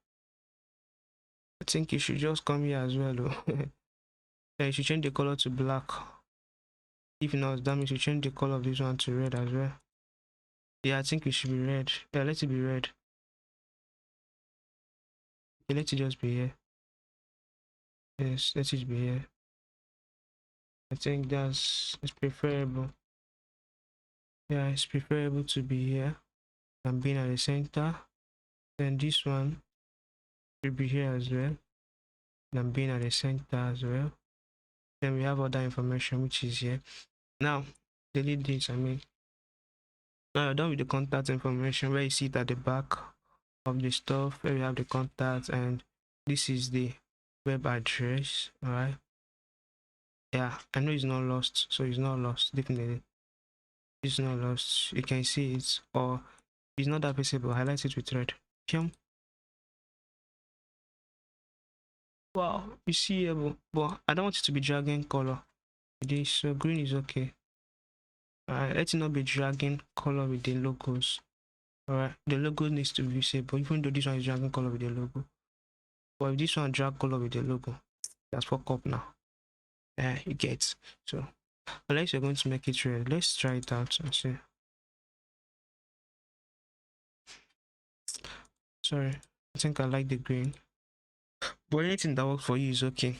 I think you should just come here as well though. Yeah, you should change the color to black. If not, that means you change the color of this one to red as well. Yeah, I think it should be red. Yeah, let it be red. Okay, let it just be here. Yes, let it be here. I think it's preferable. Yeah, it's preferable to be here than being at the center. Then this one should be here as well than being at the center as well. Then we have other information which is here. Now, delete this, now you're done with the contact information where you see it at the back of the stuff where we have the contact, and this is the web address. All right, yeah, I know it's not lost, so it's not lost. Definitely it's not lost. You can see it, or it's not that visible. Highlight it with red. Wow, you see here, but I don't want it to be dragging color. This, so green is okay. Alright, let it not be dragging color with the logos. Alright, the logo needs to be visible, even though this one is dragging color with the logo. But if this one drag color with the logo, that's fuck up now. You get. So Unless you're going to make it red. Let's try it out and see. Sorry, I think I like the green. But anything that works for you is okay.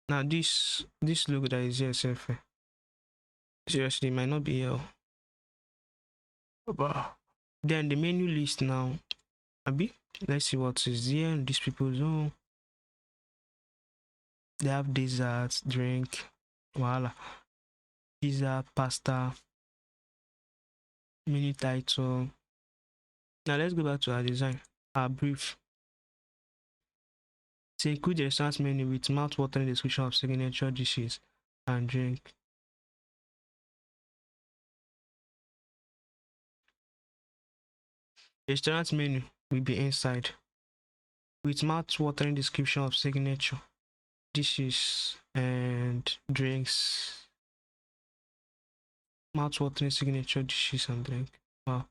Now this logo that is here, seriously, it might not be here. But then the menu list now. Abi, let's see what is here. These people's own. They have desserts, drink, voila, pizza, pasta, menu title. Now let's go back to our design. Our brief. To include the restaurant menu with mouth-watering description of signature dishes and drink. The restaurant menu will be inside with mouth-watering description of signature dishes and drinks. Mouth-watering signature dishes and drink. Wow.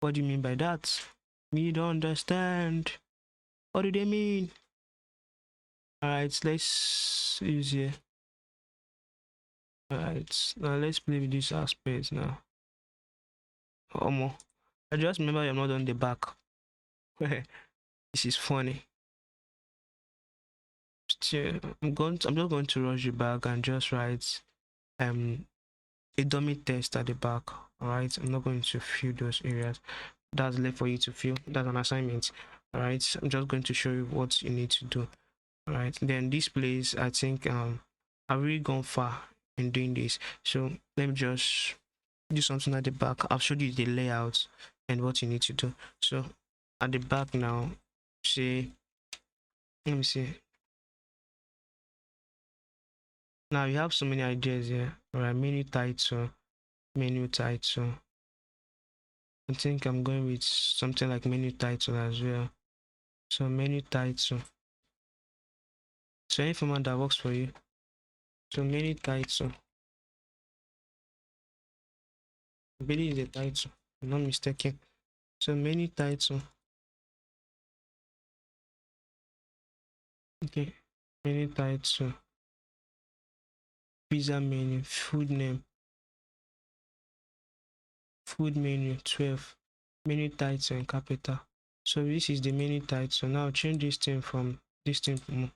What do you mean by that? Me don't understand. What do they mean? Alright, let's use here. Alright, now let's play with this aspect now. I just remember I'm not on the back. This is funny. Still, I'm just going to rush the back and just write a dummy test at the back. Alright, I'm not going to fill those areas. That's left for you to fill. That's an assignment. Alright, I'm just going to show you what you need to do. Alright, then this place, I think I've really gone far in doing this. So let me just do something at the back. I've showed you the layout and what you need to do. So at the back now, say, let me see. Now you have so many ideas here. Alright, menu title. I think I'm going with something like menu title as well. So menu title. So any format that works for you. So menu title. I believe the title, I'm not mistaken. So menu title. Okay. Menu title. Pizza menu. Food name. Food menu 12. Menu title in capital. So this is the menu title. So now change this thing from this thing.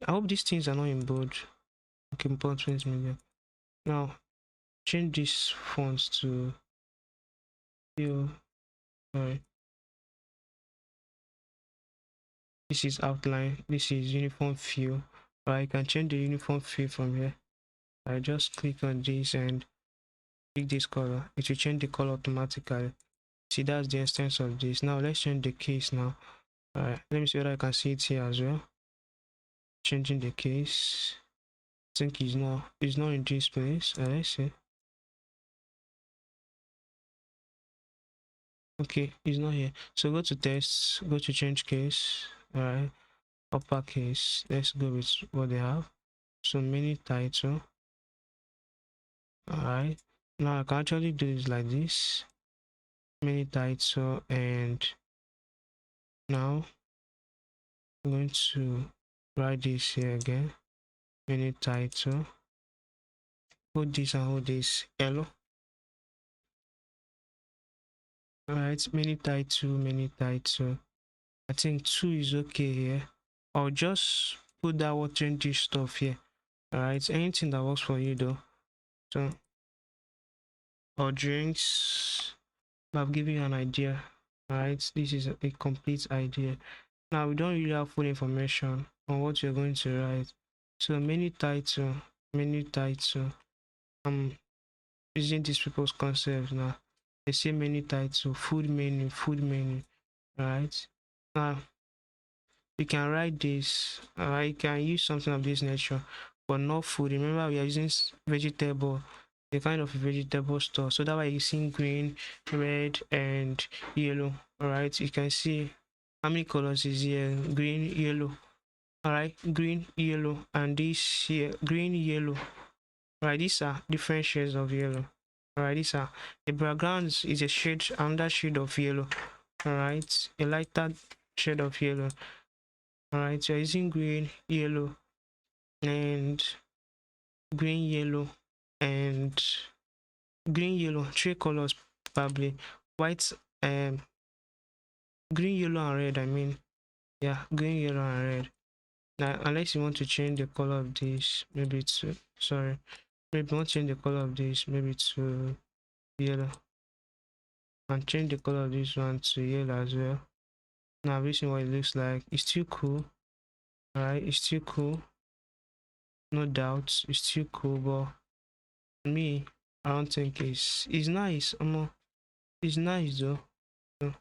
I hope these things are not in bold. Okay, important media. Now change these fonts to fill. Sorry. This is outline. This is uniform fill. Or I can change the uniform fill from here. I just click on this and pick this color. It will change the color automatically. See, that's the extent of this. Now let's change the case now. Alright, let me see whether I can see it here as well. Changing the case. I think it's not in this place. Let's see. Okay, it's not here. So go to tests, go to change case. Alright, uppercase. Let's go with what they have. So menu title. Alright, now I can actually do this like this. Menu title, and now I'm going to write this here again. Menu title. Hold this and hold this yellow. Alright, menu title. I think 2 is okay here. I'll just put that watering dish stuff here. Alright, anything that works for you though. So, or drinks. I've given you an idea. Alright, this is a complete idea. Now we don't really have full information on what you're going to write. So menu title. Using these people's concepts now. They say menu title, food menu. Alright. Now you can write this. You can use something of this nature, but not food. Remember, we are using vegetable, a kind of vegetable store. So that way you see green, red, and yellow. Alright, you can see how many colors is here. Green, yellow. Alright, green, yellow, and this here, green, yellow. Alright, these are different shades of yellow. Alright, these are the background is a shade, another shade of yellow. Alright, a lighter shade of yellow. Alright, so you're using green, yellow, and green, yellow, and green, yellow, three colors probably. White, um, green, yellow, and red. I mean, yeah, green, yellow, and red. Now, unless you want to change the color of this, maybe to sorry, maybe you want to change the color of this, maybe to yellow, and change the color of this one to yellow as well. Now, this is what it looks like. It's still cool, alright. It's still cool, no doubt. It's still cool, but me, I don't think it's nice. It's nice though. So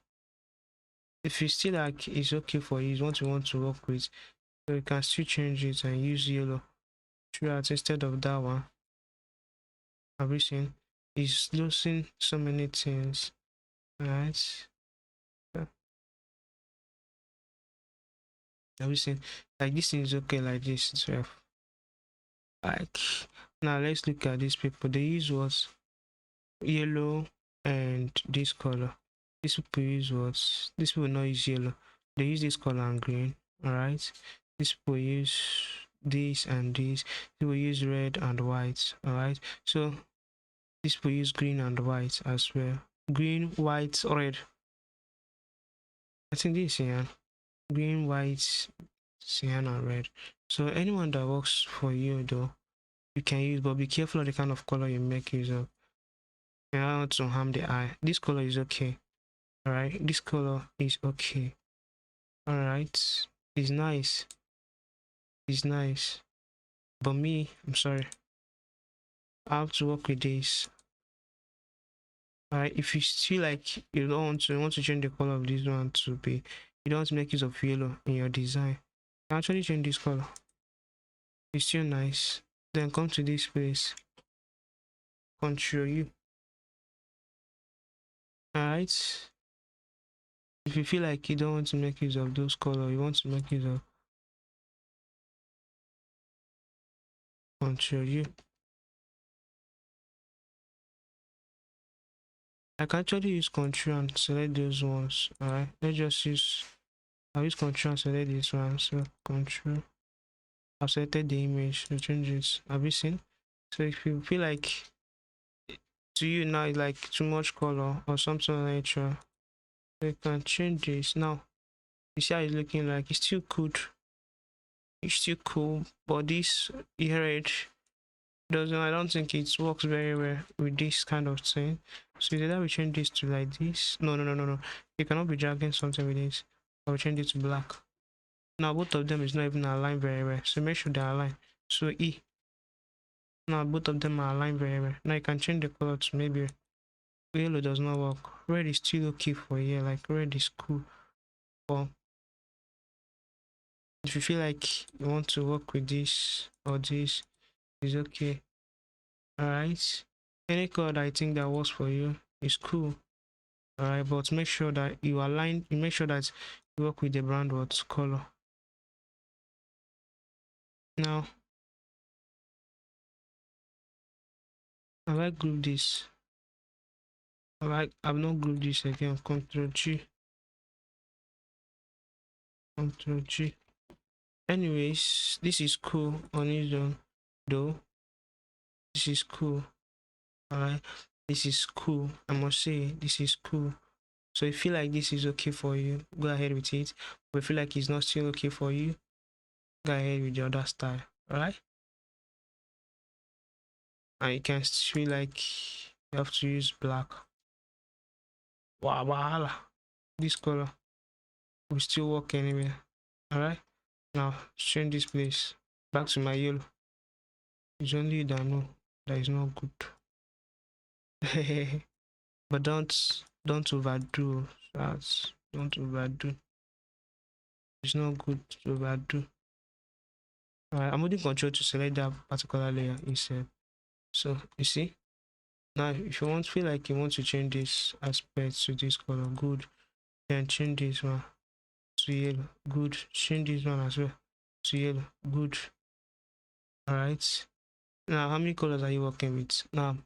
if you still like it's okay for you, it's what you want to work with, so you can still change it and use yellow throughout instead of that one. Have you seen? It's losing so many things. Alright. Yeah. Have you seen? Like this thing is okay like this itself. Like now let's look at these people. They use what? Yellow and this color. These people use what? These people not use yellow. They use this color and green. Alright. These people use this and this. People use red and white. Alright. So these people use green and white as well. Green, white, red. I think this, yeah. Green, white, cyan, and red. So anyone that works for you though, you can use, but be careful of the kind of color you make use of. You don't want to harm the eye. This color is okay. Alright, this color is okay. Alright, it's nice. It's nice. But me, I'm sorry. I have to work with this. Alright, if you feel like you don't want to change the color of this one to be, you don't want to make use of yellow in your design, you can actually change this color. It's still nice. Then come to this place. Control U. Alright. If you feel like you don't want to make use of those colors, you want to make use of Control U. I can actually use Control and select those ones. Alright, let's just use. I'll use Control and select this one. So Control. I've selected the image to change it. Have you seen? So if you feel like to you now it's like too much color or something of nature, you can change this. Now you see how it's looking like. It's still good. It's still cool, but this red doesn't. I don't think it works very well with this kind of thing. So either we change this to like this. No. You cannot be dragging something with this. I will change it to black. Now both of them is not even aligned very well. So make sure they're aligned. So E. Now both of them are aligned very well. Now you can change the color to maybe yellow does not work. Red is still okay for here. Like red is cool. But if you feel like you want to work with this or this, is okay. Alright. Any color I think that works for you is cool. Alright, but make sure that you align, you make sure that you work with the brand what's color. Now have I grouped this? I've not grouped this again. Control G. Control G. Anyways, this is cool on its own though. This is cool. Alright. This is cool. I must say this is cool. So if you feel like this is okay for you, go ahead with it. But if you feel like it's not still okay for you, go ahead with the other style. Alright. And you can feel like you have to use black. Wow, wahala. This color will still work anywhere. Alright. Now change this place. Back to my yellow. It's only you that know that is not good. But don't overdo that. Don't overdo. It's not good to overdo. Alright, I'm holding control to select that particular layer instead. So you see, now if you want feel like you want to change this aspect to this color, good. Then change this one to yellow, good. Change this one as well to yellow, good. Alright. Now how many colors are you working with? Now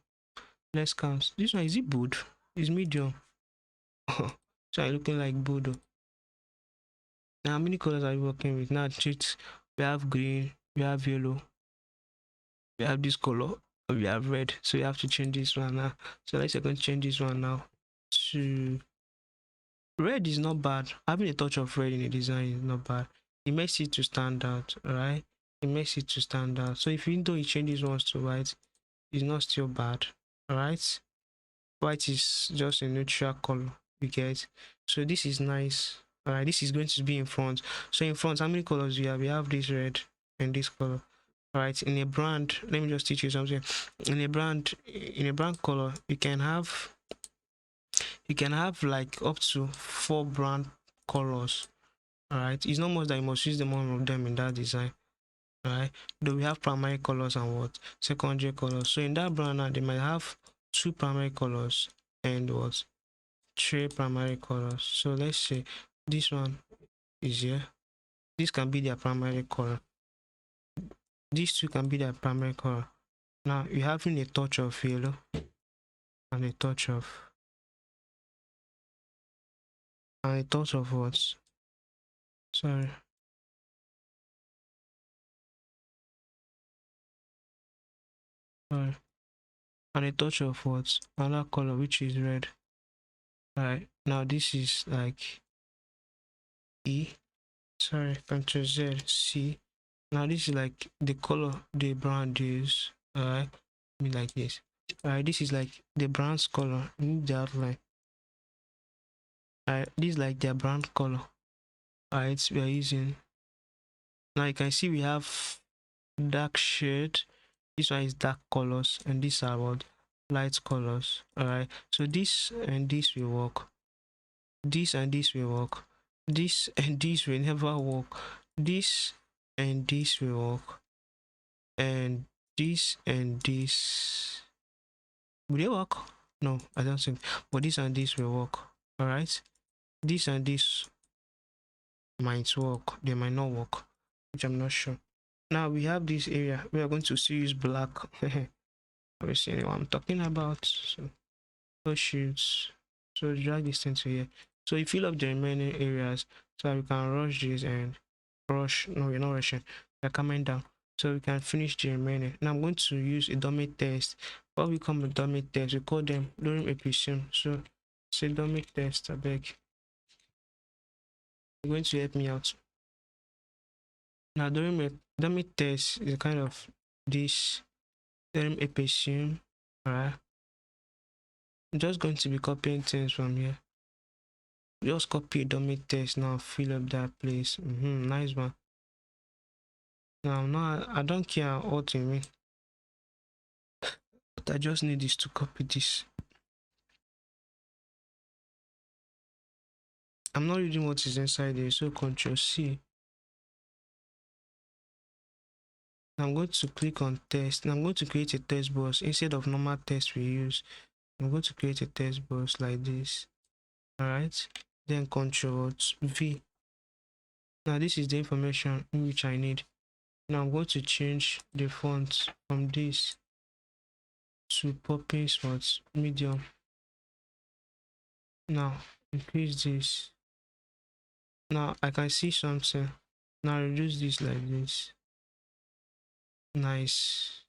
let's count. This one, is it bold? It's medium. So I'm looking like bold. Now how many colors are you working with? Now we have green, we have yellow, We have this color, we have red, so you have to change this one now. So let's going to change this one now to red. Is not bad. Having a touch of red in the design is not bad. It makes it to stand out, right? It makes it to stand out. So if you don't change these ones to white, it's not still bad, all right? White is just a neutral color, you get. So this is nice. All right, this is going to be in front. So in front, how many colors do you have? We have this red and this color. All right, in a brand, let me just teach you something. In a brand color, you can have like up to 4 brand colors. All right, it's not much that you must use them, all of them in that design. All right, though we have primary colors and what secondary colors. So in that brand now, they might have 2 primary colors and what 3 primary colors. So let's say this one is here. This can be their primary color. These 2 can be their primary color. Now you're having a touch of yellow and a touch of what? Sorry. Sorry. And a touch of what? Another color, which is red. Alright. Now this is like E. Sorry, Ctrl Z C. Now this is like the color the brand use. Alright. Me like this. Alright, this is like the brand's color. The outline. Alright, this is like their brand color. Alright, we are using. Now you can see we have dark shade. This one is dark colors, and these are what light colors. Alright, so this and this will work. This and this will work. This and this will never work. This and this will work. And this and this. Will they work? No, I don't think. But this and this will work. Alright. This and this might work. They might not work, which I'm not sure. Now we have this area. We are going to still use black. Obviously, what I'm talking about. So shoots. So drag this thing to here. So you fill up the remaining areas so we can rush this and rush. No, we're not rushing. We're coming down. So we can finish the remaining. Now I'm going to use a dummy test. What we call a dummy test, we call them lorem ipsum. So it's a dummy test, I beg. You're going to help me out. Now dummy test is kind of this lorem ipsum. Alright. I'm just going to be copying things from here. Just copy dummy text now, fill up that place. Nice one. Now I don't care what you mean, but I just need this to copy this. I'm not reading what is inside there, so Ctrl C. I'm going to click on text. Now I'm going to create a text box instead of normal text we use. I'm going to create a text box like this. Alright, then Ctrl V. Now this is the information in which I need. Now I'm going to change the font from this to Popping Spots medium. Now increase this. Now I can see something. Now reduce this like this. Nice.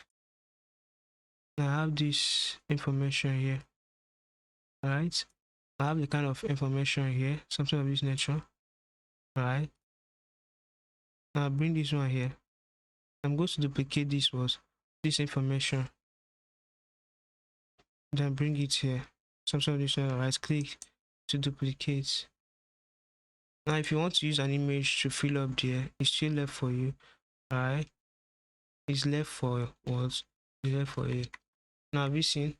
Now I have this information here. Alright, I have the kind of information here, something of this nature. Alright, now bring this one here. I'm going to duplicate this information, then bring it here, something of this nature. Right click to duplicate. Now if you want to use an image to fill up there, it's still left for you. Alright, it's left for what? It's left for you. Now have you seen?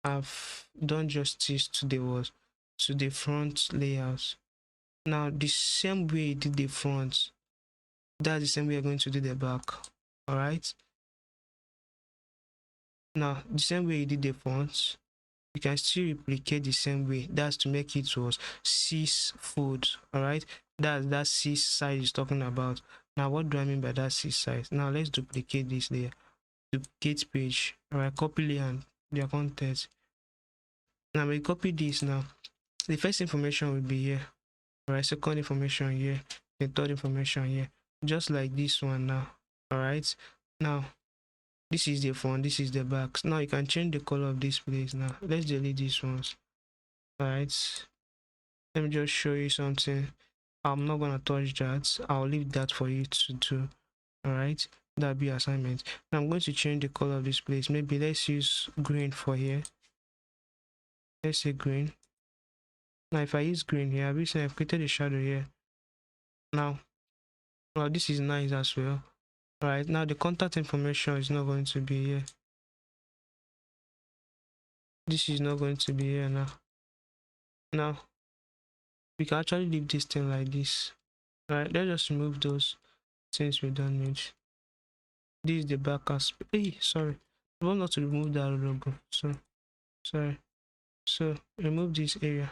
I've done justice to the front layout. Now the same way you did the front, that's the same way you're going to do the back. Alright, now the same way you did the front, you can still replicate the same way. That's to make it was 6 folds. Alright, that 6 size is talking about. Now what do I mean by that 6 size? Now let's duplicate this layer, duplicate page. Alright, copy layer and their content. Now we copy this. Now the first information will be here. Alright, second information here, the third information here, just like this one now. Alright, now This is the front, this is the back. Now you can change the color of this place. Now let's delete these ones. All right, let me just show you something. I'm not gonna touch that. I'll leave that for you to do. All right, that'll be assignment. Now I'm going to change the color of this place. Maybe let's use green for here. Let's say green. Now if I use green here, I've created a shadow here. Now this is nice as well. All right, now the contact information is not going to be here. This is not going to be here now we can actually leave this thing like this. All right, let's just remove those things we don't need. This is the back aspect. Hey, sorry, I want not to remove that logo, so sorry. So remove this area.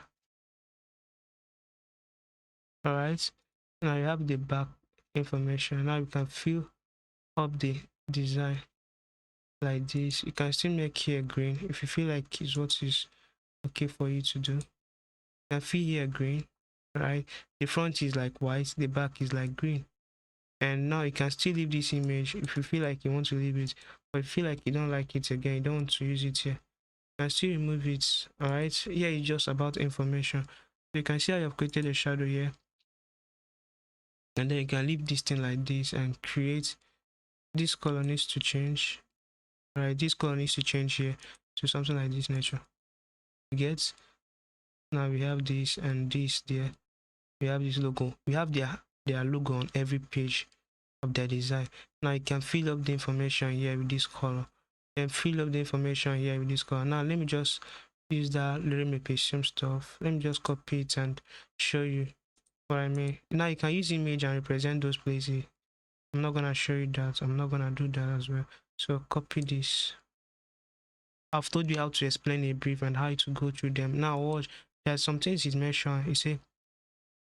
All right, now you have the back information. Now you can fill up the design like this. You can still make here green if you feel like it's what is okay for you to do. You can fill here green. Right, the front is like white, the back is like green. And now you can still leave this image if you feel like you want to leave it, but if you feel like you don't like it again, you don't want to use it here, you can still remove it. All right, here is just about information. So you can see how I've created a shadow here, and then you can leave this thing like this and create. This color needs to change. All right, this color needs to change here to something like this nature. You get? Now we have this and this there. We have this logo. We have their logo on every page of their design. Now you can fill up the information here with this color, and fill up the information here with this color. Now let me just use that little same stuff. Let me just copy it and show you what I mean. Now you can use image and represent those places. I'm not gonna show you that. I'm not gonna do that as well. So copy this. I've told you how to explain a brief and how to go through them. Now watch. There's some things he's mentioned. He say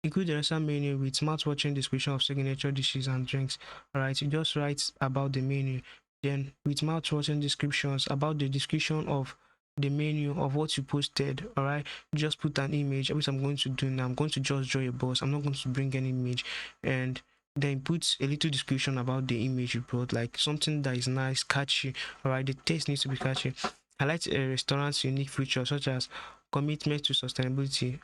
include the restaurant menu with smartwatch description of signature dishes and drinks. All right, you just write about the menu. Then with smartwatch descriptions about the description of the menu of what you posted. All right, just put an image, which I'm going to do now. I'm going to just draw a box. I'm not going to bring any image, and then put a little description about the image you brought, like something that is nice, catchy. All right, the text needs to be catchy. Highlight a restaurant's unique features such as commitment to sustainability.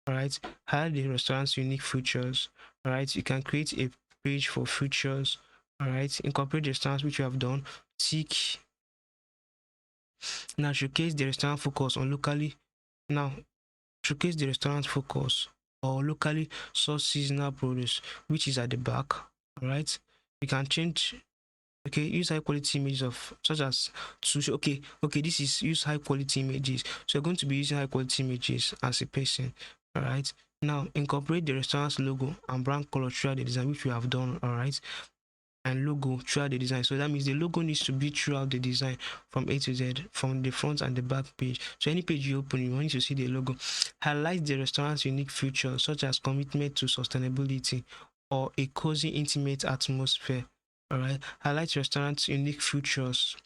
All right, highlight the restaurant's unique features. All right, you can create a page for features. All right, incorporate the restaurants which you have done. Tick. Now showcase the restaurant focus on locally. Now showcase the restaurant focus or locally sourced seasonal produce, which is at the back. All right, you can change. Okay, use high quality images of such as sushi. Okay, this is use high quality images. So you're going to be using high quality images as a person. All right, now incorporate the restaurant's logo and brand color throughout the design, which we have done. All right, and logo throughout the design. So that means the logo needs to be throughout the design from A to Z, from the front and the back page. So any page you open, you want to see the logo. Highlight the restaurant's unique features such as commitment to sustainability or a cozy intimate atmosphere. All right, highlight restaurant's unique features.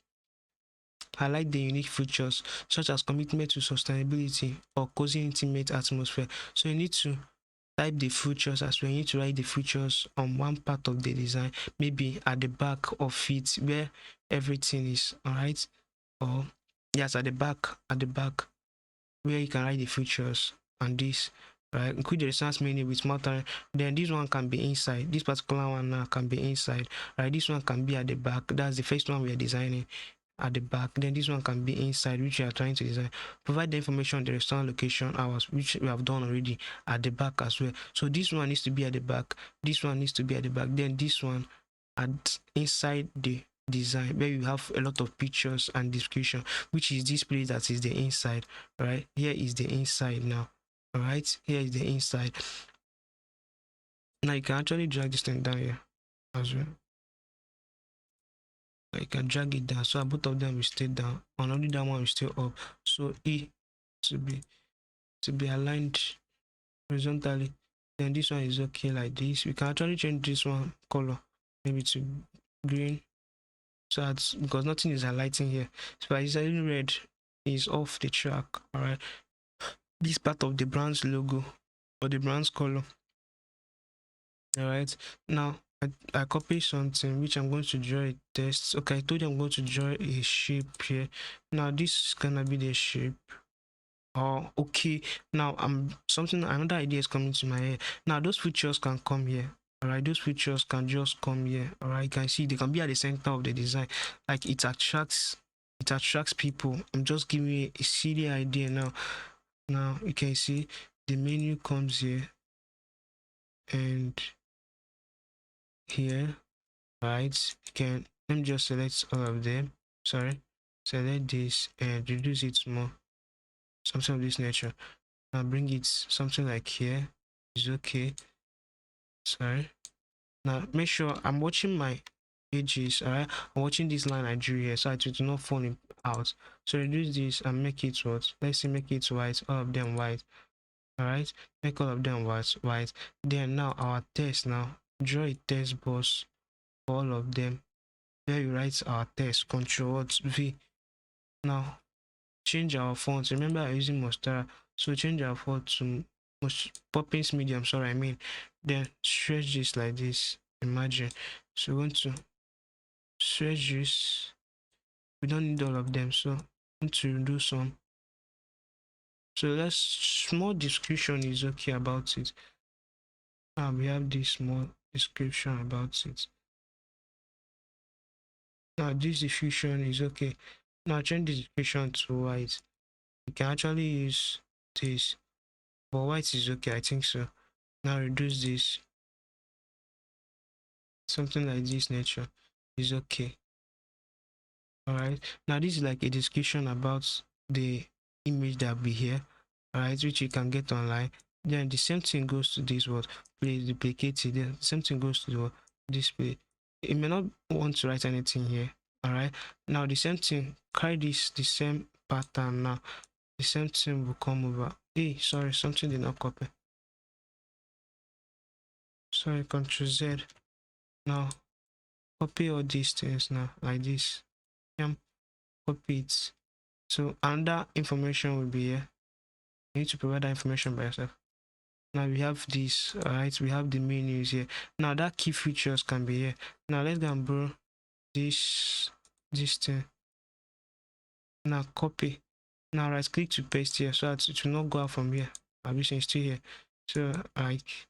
Highlight the unique features such as commitment to sustainability or cozy intimate atmosphere. So you need to type the features as well. You need to write the features on one part of the design, maybe at the back of it where everything is. All right, or yes, at the back where you can write the features and this. Right, include the restaurant menu with multi. Then this one can be inside. This particular one now can be inside. Right, this one can be at the back. That's the first one we are designing at the back. Then this one can be inside, which we are trying to design. Provide the information on the restaurant location hours, which we have done already at the back as well. So this one needs to be at the back. This one needs to be at the back. Then this one at inside the design where you have a lot of pictures and description, which is this place that is the inside. Right, here is the inside now. All right, here is the inside. Now you can actually drag this thing down here as well. You can drag it down so both of them will stay down and only that one will stay up. So E to be aligned horizontally. Then this one is okay like this. We can actually change this one color maybe to green, so that's because nothing is highlighting here. So by deciding red is off the track. All right, this part of the brand's logo or the brand's color. All right, now I copy something which I'm going to draw a text. Okay, I told you I'm going to draw a shape here. Now this is gonna be the shape. Oh, okay. Now another idea is coming to my head. Now those features can come here. All right, those features can just come here. All right, you can see they can be at the center of the design. Like it attracts people. I'm just giving you a silly idea now. Now you can see the menu comes here and here. Right, you can, let me just select all of them. Sorry, select this and reduce it more, something of this nature. Now bring it something like here is okay. Sorry, now make sure I'm watching my pages. All right, I'm watching this line I drew here so it will not fall out. So reduce this and make it what, let's see, make it white, all of them white. All right, make all of them white. Then now our text, now draw a text box for all of them. Where we write our text, Control V. Now change our font. Remember I'm using mascara, so change our font to Poppins medium. Sorry, I mean. Then stretch this like this. Imagine. So we're going to stretch this. We don't need all of them, so I'm going to do some. So let's, small description is okay about it. Now we have this small description about it. Now this diffusion is okay. Now change the description to white. You can actually use this, but white is okay, I think so. Now reduce this, something like this nature is okay. All right, now this is like a description about the image that will be here, all right, which you can get online. Then the same thing goes to this word, please duplicate it. Then the same thing goes to the display. You may not want to write anything here. All right, now the same thing, carry this, the same pattern. Now the same thing will come over. Hey, sorry, something did not copy. Sorry, Ctrl Z. Now copy all these things now like this. Copy it. So another information will be here. You need to provide that information by yourself. Now we have this, right? We have the menus here. Now that key features can be here. Now let's go and borrow this thing. Now copy. Now right click to paste here so that it will not go out from here. I'll be saying still here. So like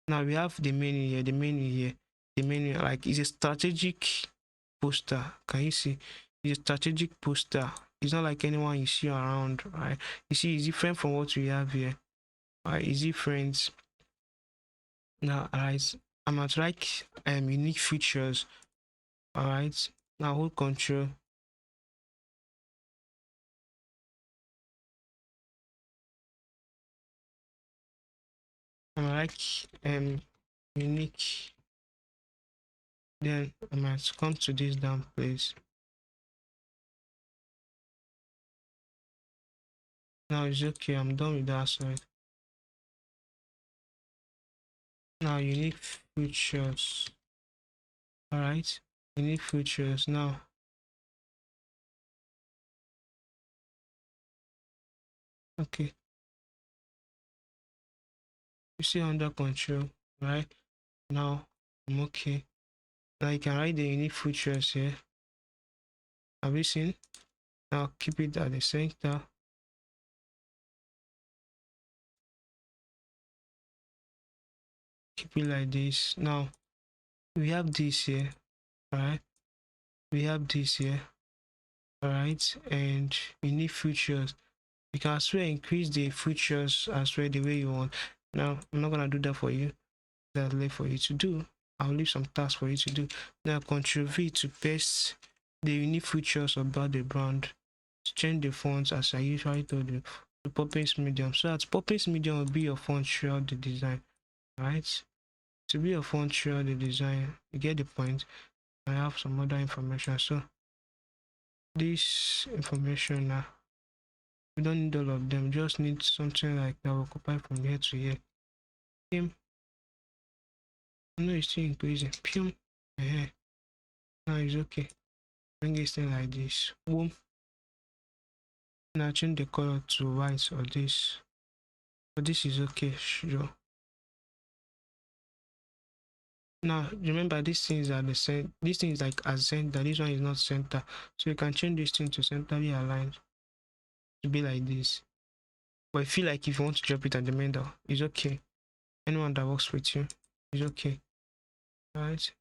now we have the menu here, the menu here, the menu, like it's a strategic poster. Can you see? It's a strategic poster. It's not like anyone you see around, right? You see, it's different from what we have here. Right? It's different. Now, alright, I'm at like unique features. Alright, now hold control. I'm like unique. Then I might come to this down place. Now it's okay, I'm done with that side. Now unique features. Alright, unique features now. Okay. You see under control, right? Now I'm okay. Now you can write the unique features here. Have you seen? Now keep it at the center. Keep it like this. Now we have this here, right? We have this here, alright, and unique features. You can as well increase the features as well the way you want. Now I'm not gonna do that for you. That's left for you to do. I'll leave some tasks for you to do. Now Ctrl V to paste the unique features about the brand. To change the fonts as I usually told you to Poppins medium, so that Poppins medium will be your font throughout the design. Right? To be your font throughout the design, you get the point. I have some other information. So this information now, we don't need all of them, just need something like that will occupy from here to here. Pim. No, it's still increasing. Pim. Now it's okay. Bring this thing like this. Boom. Now change the color to white or this. But this is okay, sure. Now remember, these things are the same. This thing is like as center. This one is not center, so you can change this thing to centrally aligned to be like this. But I feel like if you want to drop it at the middle, it's okay. Anyone that works with you is okay, right?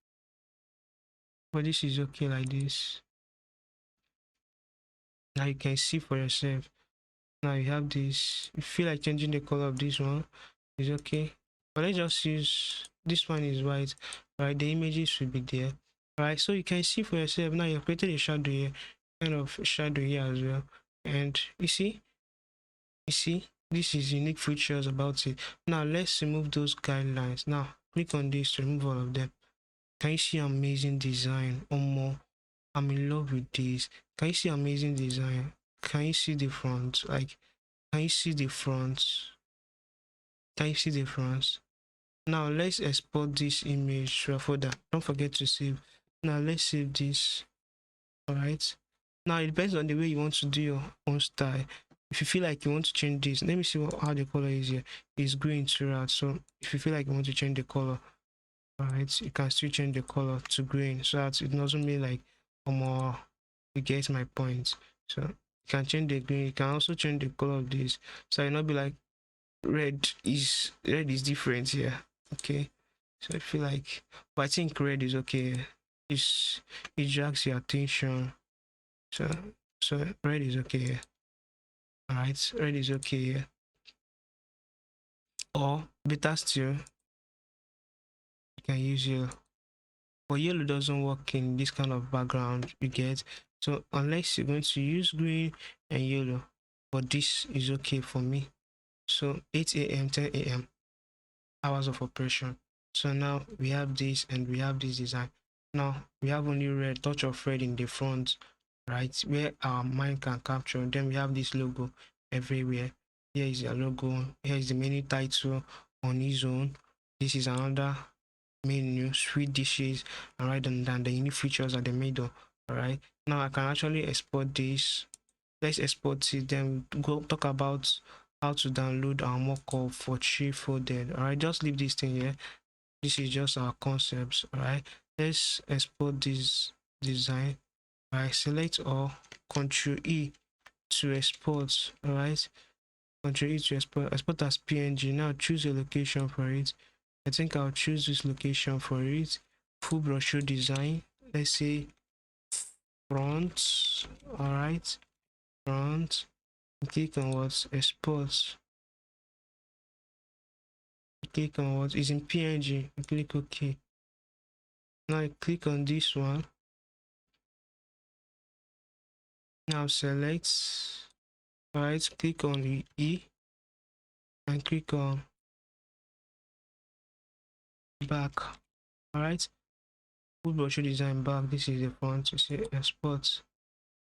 But this is okay like this. Now you can see for yourself. Now you have this. You feel like changing the color of this one is okay. But let's just use this one is white, right? The images should be there, right? So you can see for yourself. Now you've created a shadow here, kind of shadow here as well. And you see, this is unique features about it. Now let's remove those guidelines. Now click on this to remove all of them. Can you see amazing design? Or more, I'm in love with this. Can you see amazing design? Can you see the front? Like, can you see the front? Can you see the front? Now let's export this image to a folder. Don't forget to save. Now let's save this. All right. Now it depends on the way you want to do your own style. If you feel like you want to change this, let me see how the color is here. It's green throughout. So if you feel like you want to change the color, all right, you can still change the color to green so that it doesn't mean like more. You get my point. So you can change the green. You can also change the color of this, so it not be like red is different here. Okay, so I feel like, but I think red is okay. It drags your attention. So red is okay here. All right, red is okay here. Or better still, you can use yellow. But yellow doesn't work in this kind of background, you get. So unless you're going to use green and yellow, but this is okay for me. So 8 a.m., 10 a.m. hours of operation. So now we have this and we have this design. Now we have only red, touch of red in the front, right, where our mind can capture. Then we have this logo everywhere. Here is your logo. Here is the menu title on its own. This is another menu, sweet dishes, and right, and then the unique features at the middle. All right, now I can actually export this. Let's export it, then go talk about how to download our mockup for tree folded. All right, just leave this thing here. This is just our concepts. All right, let's export this design. All right, select all, Control E to export. All right, Control E to export as PNG. Now choose a location for it. I think I'll choose this location for it. Full brochure design. Let's say front. All right, front. Click on what? Export. Click on what is in PNG. Click OK. Now I click on this one. Now select. All right, click on E and click on back. All right, full brochure design back. This is the front. You say export.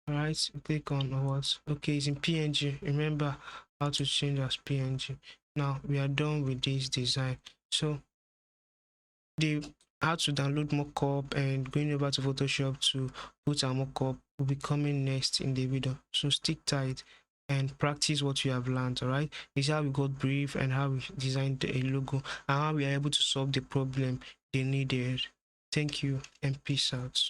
All right, click on what? Okay, it's in PNG. Remember how to change as PNG. Now we are done with this design. So the how to download mockup and going over to Photoshop to put our mockup will be coming next in the video. So stick tight and practice what you have learned. All right, this is how we got brief and how we designed a logo and how we are able to solve the problem they needed. Thank you and peace out.